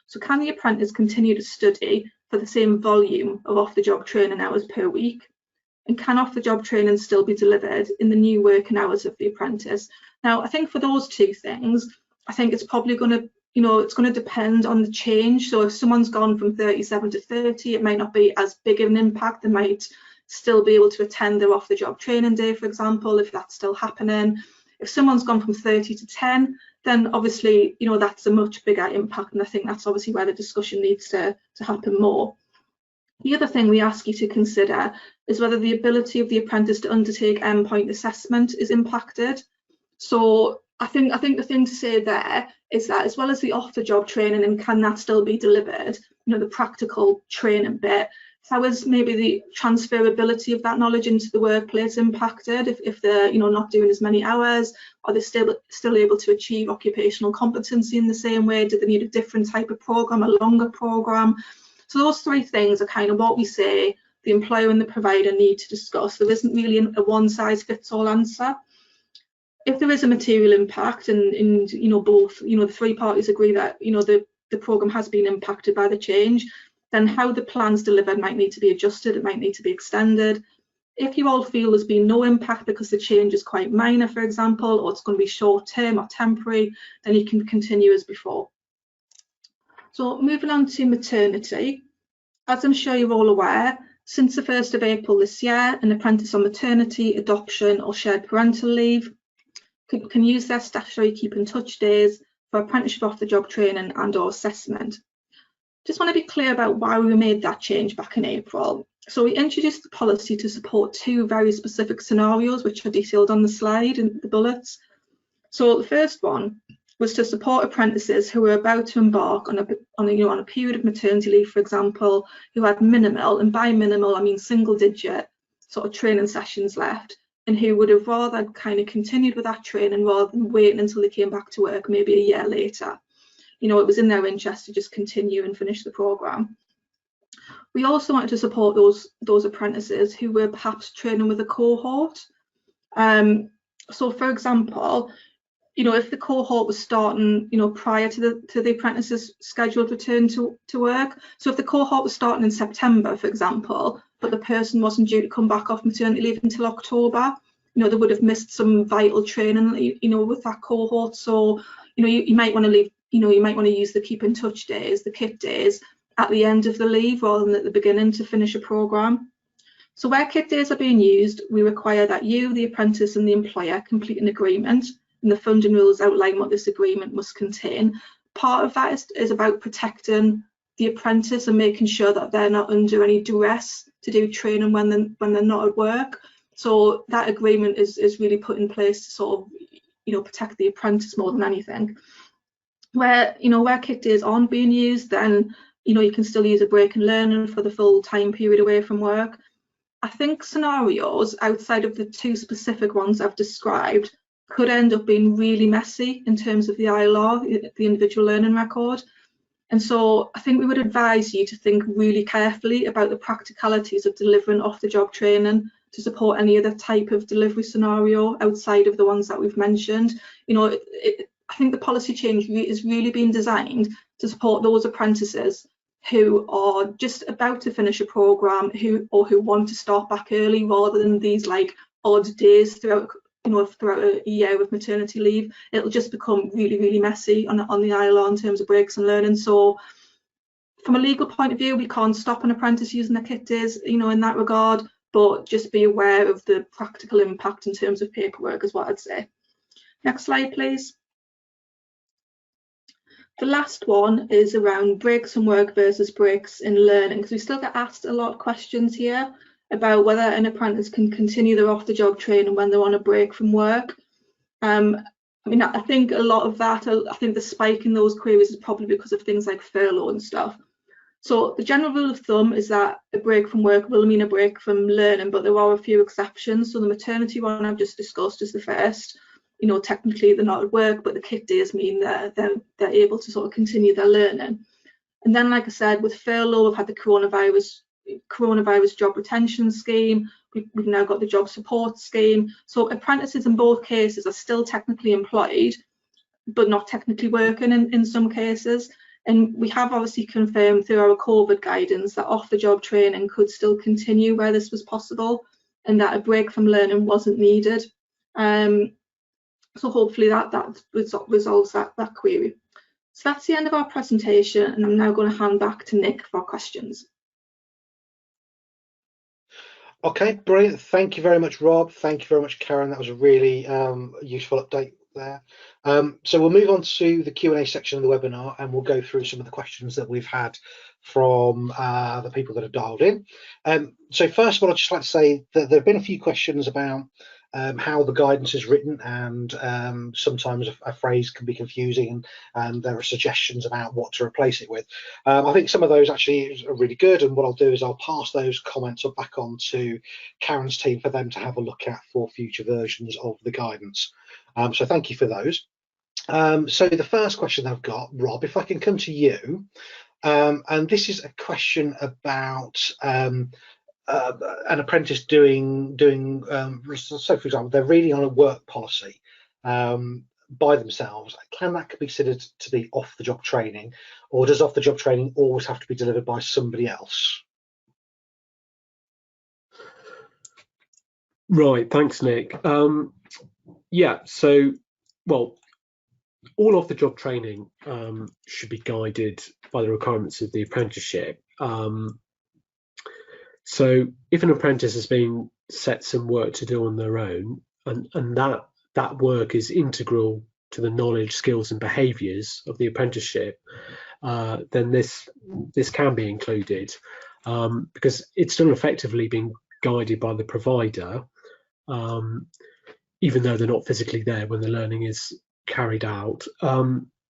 So can the apprentice continue to study for the same volume of off-the-job training hours per week? And can off-the-job training still be delivered in the new working hours of the apprentice? Now, I think for those two things, I think it's probably going to, it's going to depend on the change. So if someone's gone from 37 to 30, it might not be as big of an impact. They might still be able to attend their off-the-job training day, for example, if that's still happening. If someone's gone from 30 to 10, then obviously, that's a much bigger impact. And I think that's obviously where the discussion needs to happen more. The other thing we ask you to consider is whether the ability of the apprentice to undertake endpoint assessment is impacted. So I think the thing to say there is that as well as the off-the-job training and can that still be delivered, the practical training bit, how is maybe the transferability of that knowledge into the workplace impacted? If they're not doing as many hours, are they still able to achieve occupational competency in the same way? Do they need a different type of programme, a longer programme? So those three things are kind of what we say the employer and the provider need to discuss. There isn't really a one-size-fits-all answer. If there is a material impact and both the three parties agree that the programme has been impacted by the change, then how the plan's delivered might need to be adjusted, it might need to be extended. If you all feel there's been no impact because the change is quite minor, for example, or it's going to be short-term or temporary, then you can continue as before. So moving on to maternity, as I'm sure you're all aware, since the 1st of April this year, an apprentice on maternity, adoption or shared parental leave can use their statutory keep in touch days for apprenticeship off the job training and or assessment. Just want to be clear about why we made that change back in April. So we introduced the policy to support two very specific scenarios which are detailed on the slide in the bullets. So the first one was to support apprentices who were about to embark on a period of maternity leave, for example, who had minimal, and by minimal I mean single digit sort of training sessions left, and who would have rather kind of continued with that training rather than waiting until they came back to work maybe a year later. It was in their interest to just continue and finish the programme. We also wanted to support those apprentices who were perhaps training with a cohort. So for example, if the cohort was starting, prior to the apprentice's scheduled return to work. So if the cohort was starting in September, for example, but the person wasn't due to come back off maternity leave until October, they would have missed some vital training, with that cohort. So, you might want to leave, you might want to use the keep in touch days, the KIT days, at the end of the leave rather than at the beginning to finish a programme. So where KIT days are being used, we require that you, the apprentice and the employer complete an agreement, and the funding rules outline what this agreement must contain. Part of that is about protecting the apprentice and making sure that they're not under any duress to do training when they're not at work. So that agreement is really put in place to sort of, protect the apprentice more than anything. Where KIT days aren't being used, then you can still use a break and learning for the full time period away from work. I think scenarios outside of the two specific ones I've described could end up being really messy in terms of the ILR, the individual learning record. And so I think we would advise you to think really carefully about the practicalities of delivering off-the-job training to support any other type of delivery scenario outside of the ones that we've mentioned. I think the policy change is really being designed to support those apprentices who are just about to finish a programme who want to start back early rather than these like odd days throughout a year of maternity leave. It'll just become really, really messy on the ILR in terms of breaks and learning. So from a legal point of view, we can't stop an apprentice using their KIT days, in that regard, but just be aware of the practical impact in terms of paperwork is what I'd say. Next slide, please. The last one is around breaks from work versus breaks in learning, because we still get asked a lot of questions here about whether an apprentice can continue their off-the-job training when they're on a break from work. I mean, I think a lot of that, I think the spike in those queries is probably because of things like furlough and stuff. So the general rule of thumb is that a break from work will mean a break from learning, but there are a few exceptions. So the maternity one I've just discussed is the first. You know, technically they're not at work, but the kit days mean that they're able to sort of continue their learning. And then, like I said, with furlough, we've had the coronavirus job retention scheme. We've now got the job support scheme. So apprentices in both cases are still technically employed, but not technically working in some cases. And we have obviously confirmed through our COVID guidance that off-the-job training could still continue where this was possible, and that a break from learning wasn't needed. So hopefully that resolves that query. So that's the end of our presentation, and I'm now going to hand back to Nick for questions. Okay, brilliant. Thank you very much, Rob. Thank you very much, Karen. That was a really useful update there. So we'll move on to the Q&A section of the webinar, and we'll go through some of the questions that we've had from the people that have dialed in. So first of all, I'd just like to say that there have been a few questions about how the guidance is written, and sometimes a phrase can be confusing, and there are suggestions about what to replace it with. I think some of those actually are really good, and what I'll do is I'll pass those comments back on to Karen's team for them to have a look at for future versions of the guidance. So thank you for those. So the first question I've got, Rob, if I can come to you, and this is a question about an apprentice doing so for example, they're reading on a work policy by themselves. Can that be considered to be off-the-job training, or does off-the-job training always have to be delivered by somebody else? Right, thanks, Nick. Yeah, so, well, all off-the-job training should be guided by the requirements of the apprenticeship. So if an apprentice has been set some work to do on their own, and that work is integral to the knowledge, skills and behaviours of the apprenticeship, then this can be included, because it's still effectively being guided by the provider, even though they're not physically there when the learning is carried out.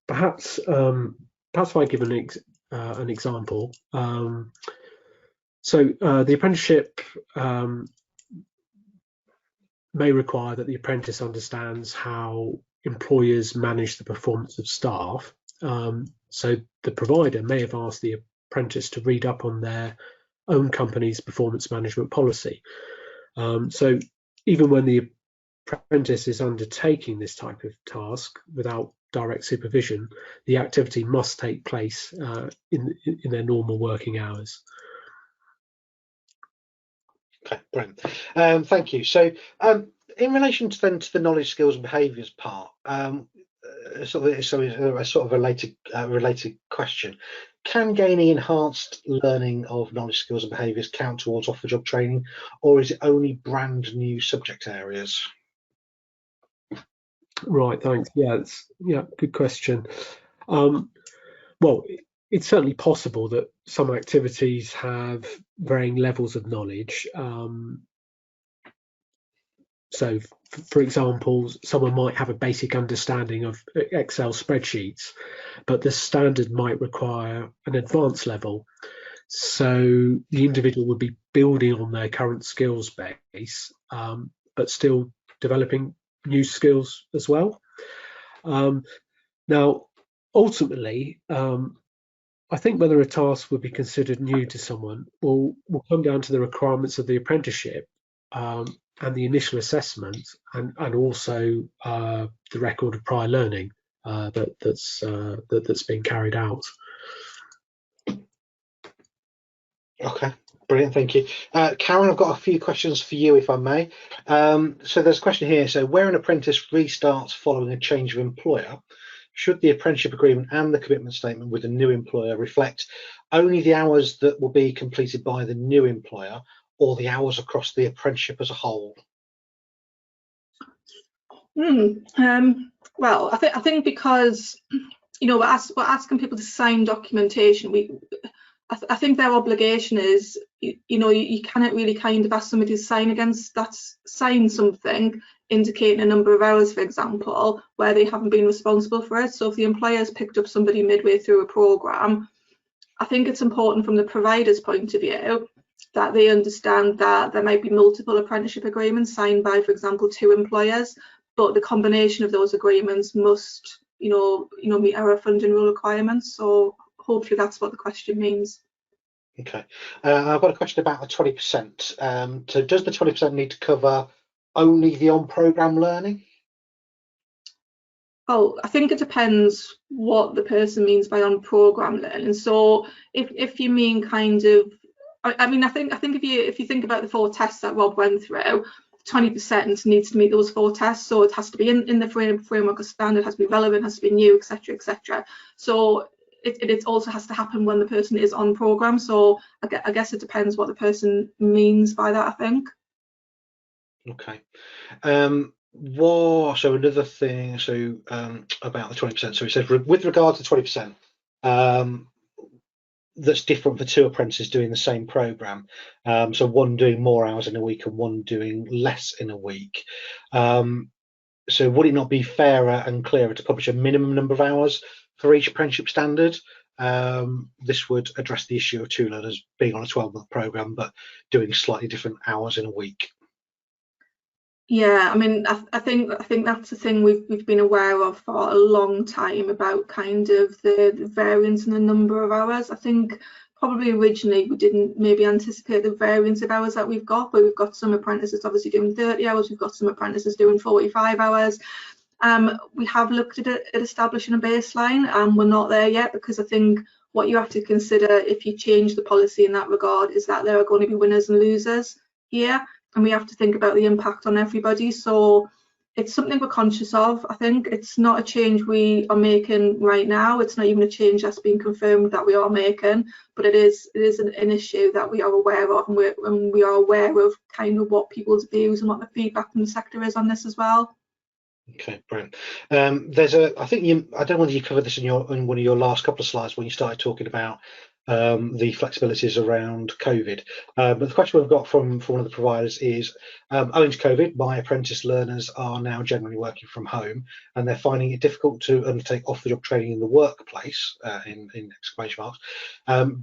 Perhaps if I give an example. So the apprenticeship may require that the apprentice understands how employers manage the performance of staff. So the provider may have asked the apprentice to read up on their own company's performance management policy. So even when the apprentice is undertaking this type of task without direct supervision, the activity must take place in their normal working hours. Okay, brilliant. Thank you. So in relation to the knowledge, skills and behaviours part, a sort of related question. Can gaining enhanced learning of knowledge, skills and behaviours count towards off-the-job training, or is it only brand new subject areas? Right, thanks. Yeah, good question. Well, it's certainly possible that some activities have varying levels of knowledge. So, for example, someone might have a basic understanding of Excel spreadsheets, but the standard might require an advanced level. So the individual would be building on their current skills base, but still developing new skills as well. Now, ultimately, I think whether a task would be considered new to someone will come down to the requirements of the apprenticeship, and the initial assessment, and also the record of prior learning that's been carried out. Okay, brilliant, thank you. Karen, I've got a few questions for you, if I may. So there's a question here. So where an apprentice restarts following a change of employer, should the apprenticeship agreement and the commitment statement with the new employer reflect only the hours that will be completed by the new employer, or the hours across the apprenticeship as a whole? Well, I think because we're asking people to sign documentation, I think their obligation is, you cannot really kind of ask somebody to sign something indicating a number of hours, for example, where they haven't been responsible for it. So if the employer's picked up somebody midway through a programme, I think it's important from the provider's point of view that they understand that there might be multiple apprenticeship agreements signed by, for example, 2 employers, but the combination of those agreements must, meet our funding rule requirements. So hopefully that's what the question means. Okay, I've got a question about the 20%. So does the 20% need to cover only the on-programme learning? Oh, I think it depends what the person means by on-programme learning. So if you mean kind of, I think if you think about the 4 tests that Rob went through, 20% needs to meet those 4 tests. So it has to be in the framework of standard, has to be relevant, has to be new, etc., etc. So it also has to happen when the person is on programme. So I guess it depends what the person means by that, I think. Okay. So another thing, about the 20%. So it says with regard to 20%, that's different for 2 apprentices doing the same programme. So one doing more hours in a week and one doing less in a week. So would it not be fairer and clearer to publish a minimum number of hours for each apprenticeship standard? This would address the issue of 2 learners being on a 12-month programme but doing slightly different hours in a week. Yeah, I think that's the thing we've been aware of for a long time, about kind of the variance in the number of hours. I think probably originally we didn't maybe anticipate the variance of hours that we've got, but we've got some apprentices obviously doing 30 hours, we've got some apprentices doing 45 hours. We have looked at establishing a baseline, and we're not there yet, because I think what you have to consider if you change the policy in that regard is that there are going to be winners and losers here, and we have to think about the impact on everybody. So it's something we're conscious of. I think it's not a change we are making right now. It's not even a change that's been confirmed that we are making, but it is an issue that we are aware of, and we are aware of kind of what people's views and what the feedback from the sector is on this as well. Okay, brilliant. I think I don't know whether you covered this in one of your last couple of slides when you started talking about the flexibilities around COVID. But the question we've got from one of the providers is, owing to COVID, my apprentice learners are now generally working from home, and they're finding it difficult to undertake off-the-job training in the workplace, in exclamation marks.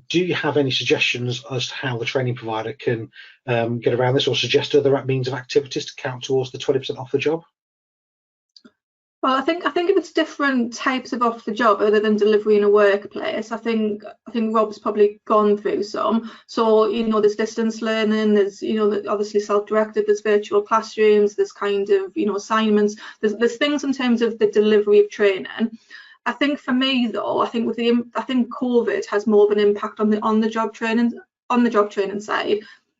Do you have any suggestions as to how the training provider can get around this, or suggest other means of activities to count towards the 20% off the job? Well, I think if it's different types of off the job other than delivery in a workplace, I think Rob's probably gone through some. So there's distance learning, there's obviously self-directed, there's virtual classrooms, there's kind of assignments, there's things in terms of the delivery of training. I think for me though, I think COVID has more of an impact on the job training side,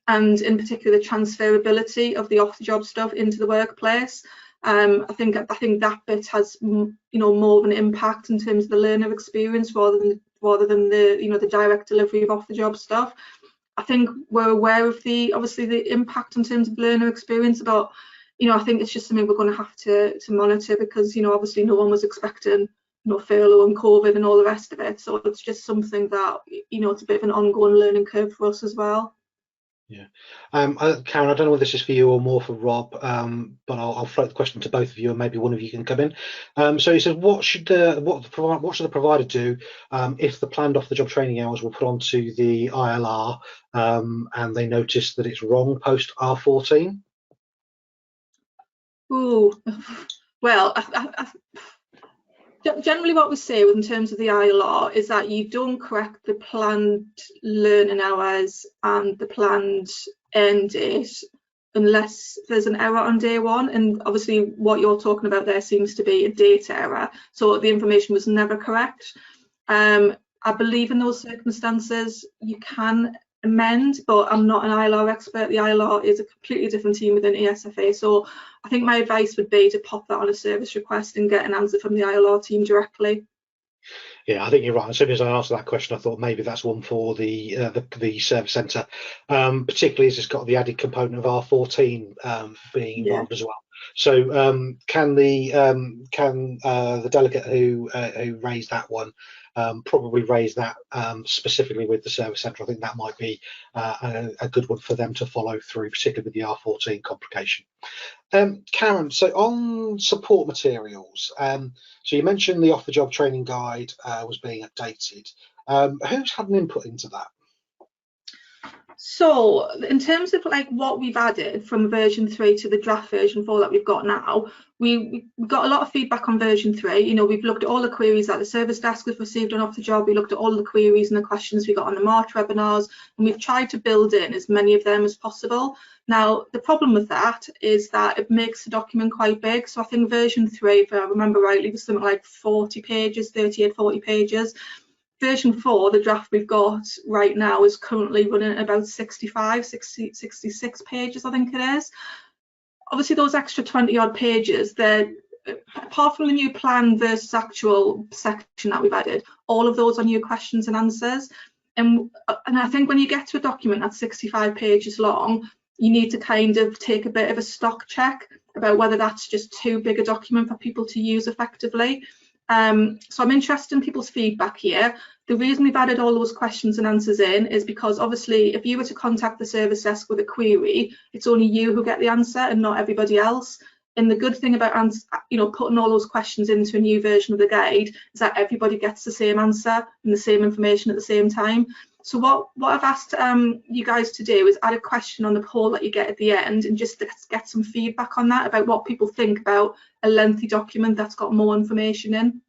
and in particular the transferability of the off the job stuff into the workplace. I think that bit has more of an impact in terms of the learner experience rather than the direct delivery of off the job stuff. I think we're aware of obviously the impact in terms of learner experience, but I think it's just something we're going to have to monitor, because obviously no one was expecting furlough and COVID and all the rest of it. So it's just something that it's a bit of an ongoing learning curve for us as well. Yeah, Karen, I don't know whether this is for you or more for Rob, but I'll float the question to both of you, and maybe one of you can come in. So he says, what should the provider do if the planned off-the-job training hours were put onto the ILR and they notice that it's wrong post R14? Ooh, well, generally what we say in terms of the ILR is that you don't correct the planned learning hours and the planned end date unless there's an error on day one. And obviously what you're talking about there seems to be a data error, so the information was never correct. I believe in those circumstances you can amend, but I'm not an ILR expert. The ILR is a completely different team within ESFA, so I think my advice would be to pop that on a service request and get an answer from the ILR team directly. Yeah, I think you're right. As soon as I answered that question, I thought maybe that's one for the service centre, particularly as it's got the added component of R14 being involved as well. So can the delegate who raised that one probably raise that specifically with the service centre? I think that might be a good one for them to follow through, particularly with the R14 complication. Karen, so on support materials, so you mentioned the off-the-job training guide was being updated. Who's had an input into that? So in terms of like what we've added from version 3 to the draft version 4 that we've got now, we got a lot of feedback on version 3. You know, we've looked at all the queries that the service desk has received on off the job. We looked at all the queries and the questions we got on the March webinars, and we've tried to build in as many of them as possible. Now, the problem with that is that it makes the document quite big. So I think version 3, if I remember rightly, was something like 40 pages, 38, 40 pages. Version 4, the draft we've got right now, is currently running at about 66 pages, I think it is. Obviously, those extra 20 odd pages, they're, apart from the new plan versus actual section that we've added, all of those are new questions and answers. And I think when you get to a document that's 65 pages long, you need to kind of take a bit of a stock check about whether that's just too big a document for people to use effectively. So I'm interested in people's feedback here. The reason we've added all those questions and answers in is because obviously if you were to contact the service desk with a query, it's only you who get the answer and not everybody else. And the good thing about putting all those questions into a new version of the guide is that everybody gets the same answer and the same information at the same time. So what I've asked you guys to do is add a question on the poll that you get at the end and just get some feedback on that about what people think about a lengthy document that's got more information in.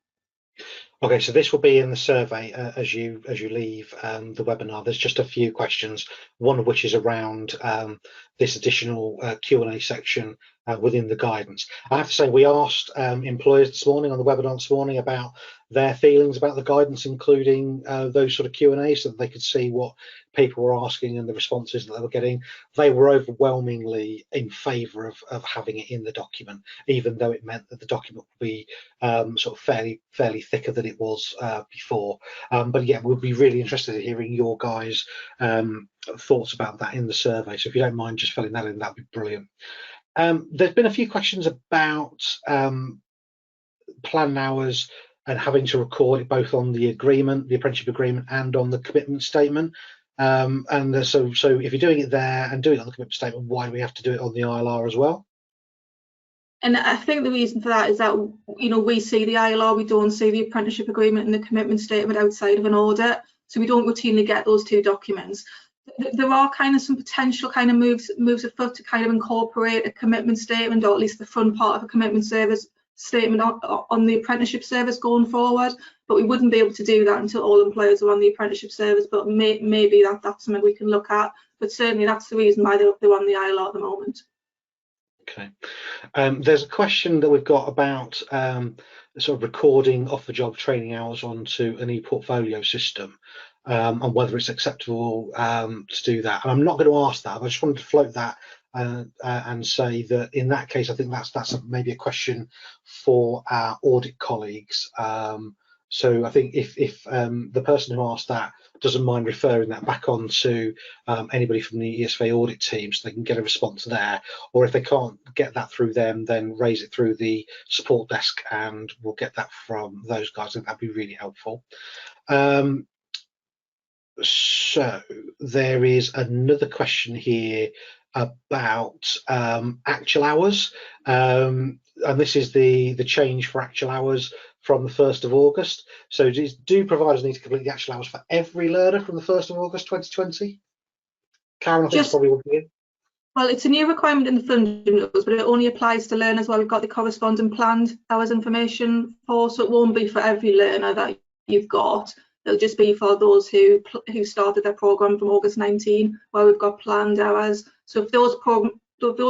Okay, so this will be in the survey as you leave the webinar. There's just a few questions, one of which is around this additional Q&A section within the guidance. I have to say, we asked employers this morning on the webinar this morning about their feelings about the guidance, including those sort of Q&A, so that they could see what people were asking and the responses that they were getting. They were overwhelmingly in favour of having it in the document, even though it meant that the document would be sort of fairly thicker than it was before. But yeah, we'll be really interested in hearing your guys' thoughts about that in the survey. So if you don't mind just filling that in, that'd be brilliant. There's been a few questions about plan hours and having to record it both on the agreement, the apprenticeship agreement, and on the commitment statement. So if you're doing it there and doing it on the commitment statement, why do we have to do it on the ILR as well? And I think the reason for that is that, you know, we see the ILR, we don't see the apprenticeship agreement and the commitment statement outside of an audit. So we don't routinely get those two documents. There are kind of some potential kind of moves afoot to kind of incorporate a commitment statement, or at least the front part of a commitment service statement on the apprenticeship service going forward, but we wouldn't be able to do that until all employers are on the apprenticeship service. But maybe that's something we can look at, but certainly that's the reason why they're on the ILR at the moment. Okay, there's a question that we've got about sort of recording off-the-job training hours onto an e-portfolio system, and whether it's acceptable to do that. And I'm not going to ask that, I just wanted to float that and say that in that case, I think that's maybe a question for our audit colleagues. So I think if the person who asked that doesn't mind referring that back on to anybody from the ESFA audit team, so they can get a response there, or if they can't get that through them, then raise it through the support desk and we'll get that from those guys. I think that'd be really helpful. So there is another question here about actual hours, and this is the change for actual hours from the 1st of August. So do providers need to complete the actual hours for every learner from the 1st of August 2020? Karen, I think it's probably what you mean. Well, it's a new requirement in the funding rules, but it only applies to learners where we've got the corresponding planned hours information for, so it won't be for every learner that you've got. It'll just be for those who started their programme from August 19, where we've got planned hours. So if those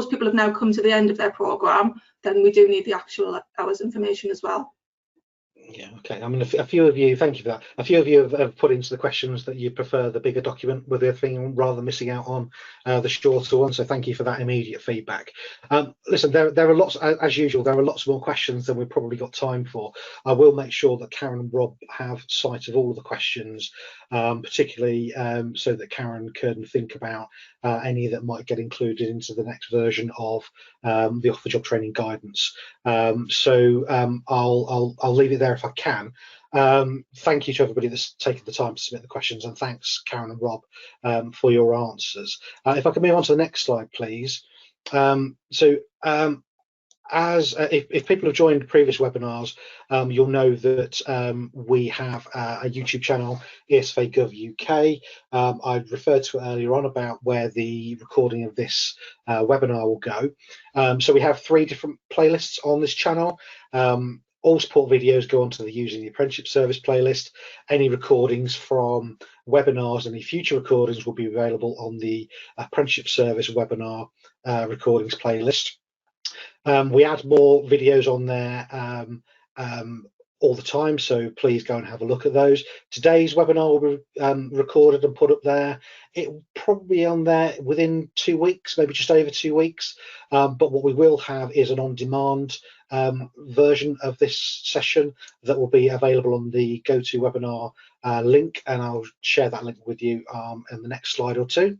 people have now come to the end of their programme, then we do need the actual hours information as well. Yeah, okay. I mean, a few of you, thank you for that. A few of you have put into the questions that you prefer the bigger document with everything rather than missing out on the shorter one. So thank you for that immediate feedback. Listen, there are lots, as usual, there are lots more questions than we've probably got time for. I will make sure that Karen and Rob have sight of all of the questions, particularly so that Karen can think about any that might get included into the next version of the off-the-job training guidance. So I'll leave it there if I can. Thank you to everybody that's taken the time to submit the questions, and thanks Karen and Rob for your answers. If I can move on to the next slide, please. If people have joined previous webinars, you'll know that we have a YouTube channel, ESFA Gov UK. I referred to it earlier on about where the recording of this webinar will go. So we have 3 different playlists on this channel. All support videos go onto the Using the Apprenticeship Service playlist. Any recordings from webinars, any future recordings will be available on the Apprenticeship Service webinar recordings playlist. We add more videos on there all the time, so please go and have a look at those. Today's webinar will be recorded and put up there. It will probably be on there within 2 weeks, maybe just over 2 weeks, but what we will have is an on-demand version of this session that will be available on the GoToWebinar link, and I'll share that link with you in the next slide or two.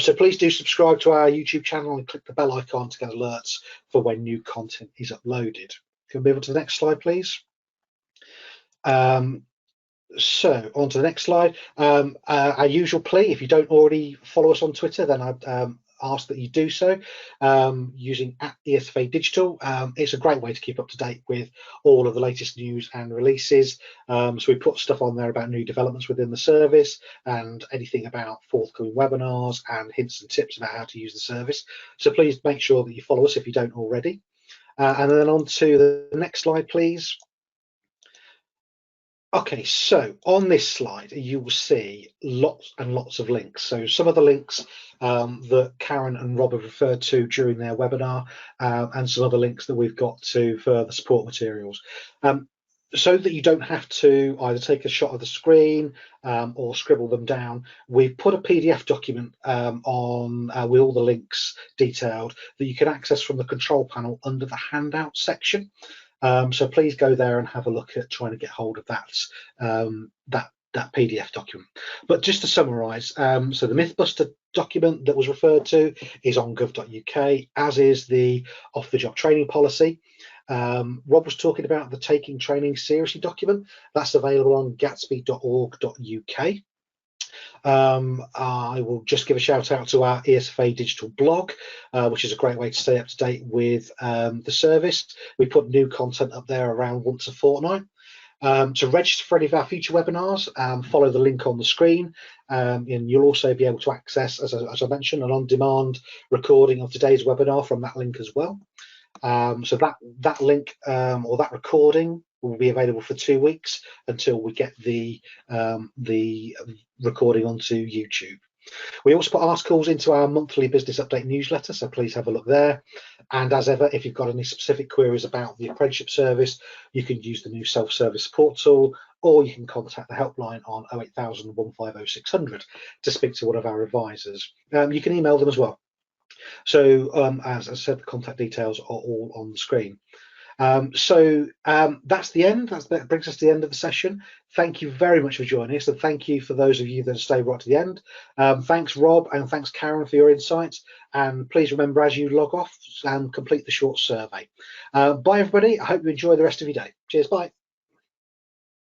So please do subscribe to our YouTube channel and click the bell icon to get alerts for when new content is uploaded. Can we move on to the next slide, please? So on to the next slide. Our usual plea, if you don't already follow us on Twitter, then I'd ask that you do so using @ESFA Digital. It's a great way to keep up to date with all of the latest news and releases. So we put stuff on there about new developments within the service and anything about forthcoming webinars and hints and tips about how to use the service. So please make sure that you follow us if you don't already. And then on to the next slide, please. Okay, so on this slide, you will see lots and lots of links. So some of the links that Karen and Rob have referred to during their webinar, and some other links that we've got to further support materials. So that you don't have to either take a shot of the screen or scribble them down, we've put a PDF document on with all the links detailed that you can access from the control panel under the handout section. So please go there and have a look at trying to get hold of that that PDF document. But just to summarise, so the Mythbuster document that was referred to is on gov.uk, as is the off-the-job training policy. Rob was talking about the Taking Training Seriously document. That's available on gatsby.org.uk. I will just give a shout out to our ESFA digital blog, which is a great way to stay up to date with the service. We put new content up there around once a fortnight. To register for any of our future webinars, follow the link on the screen, and you'll also be able to access, as I mentioned, an on-demand recording of today's webinar from that link as well. So that link or that recording will be available for 2 weeks until we get the recording onto YouTube. We also put articles into our monthly business update newsletter, so please have a look there. And as ever, if you've got any specific queries about the apprenticeship service, you can use the new self-service support tool, or you can contact the helpline on 08000 150 600 to speak to one of our advisors. You can email them as well. So as I said, the contact details are all on the screen. So that's the end. That brings us to the end of the session. Thank you very much for joining us, and thank you for those of you that stay right to the end. Thanks Rob and thanks Karen for your insights, and please remember as you log off, complete the short survey. Bye everybody. I hope you enjoy the rest of your day. Cheers, bye.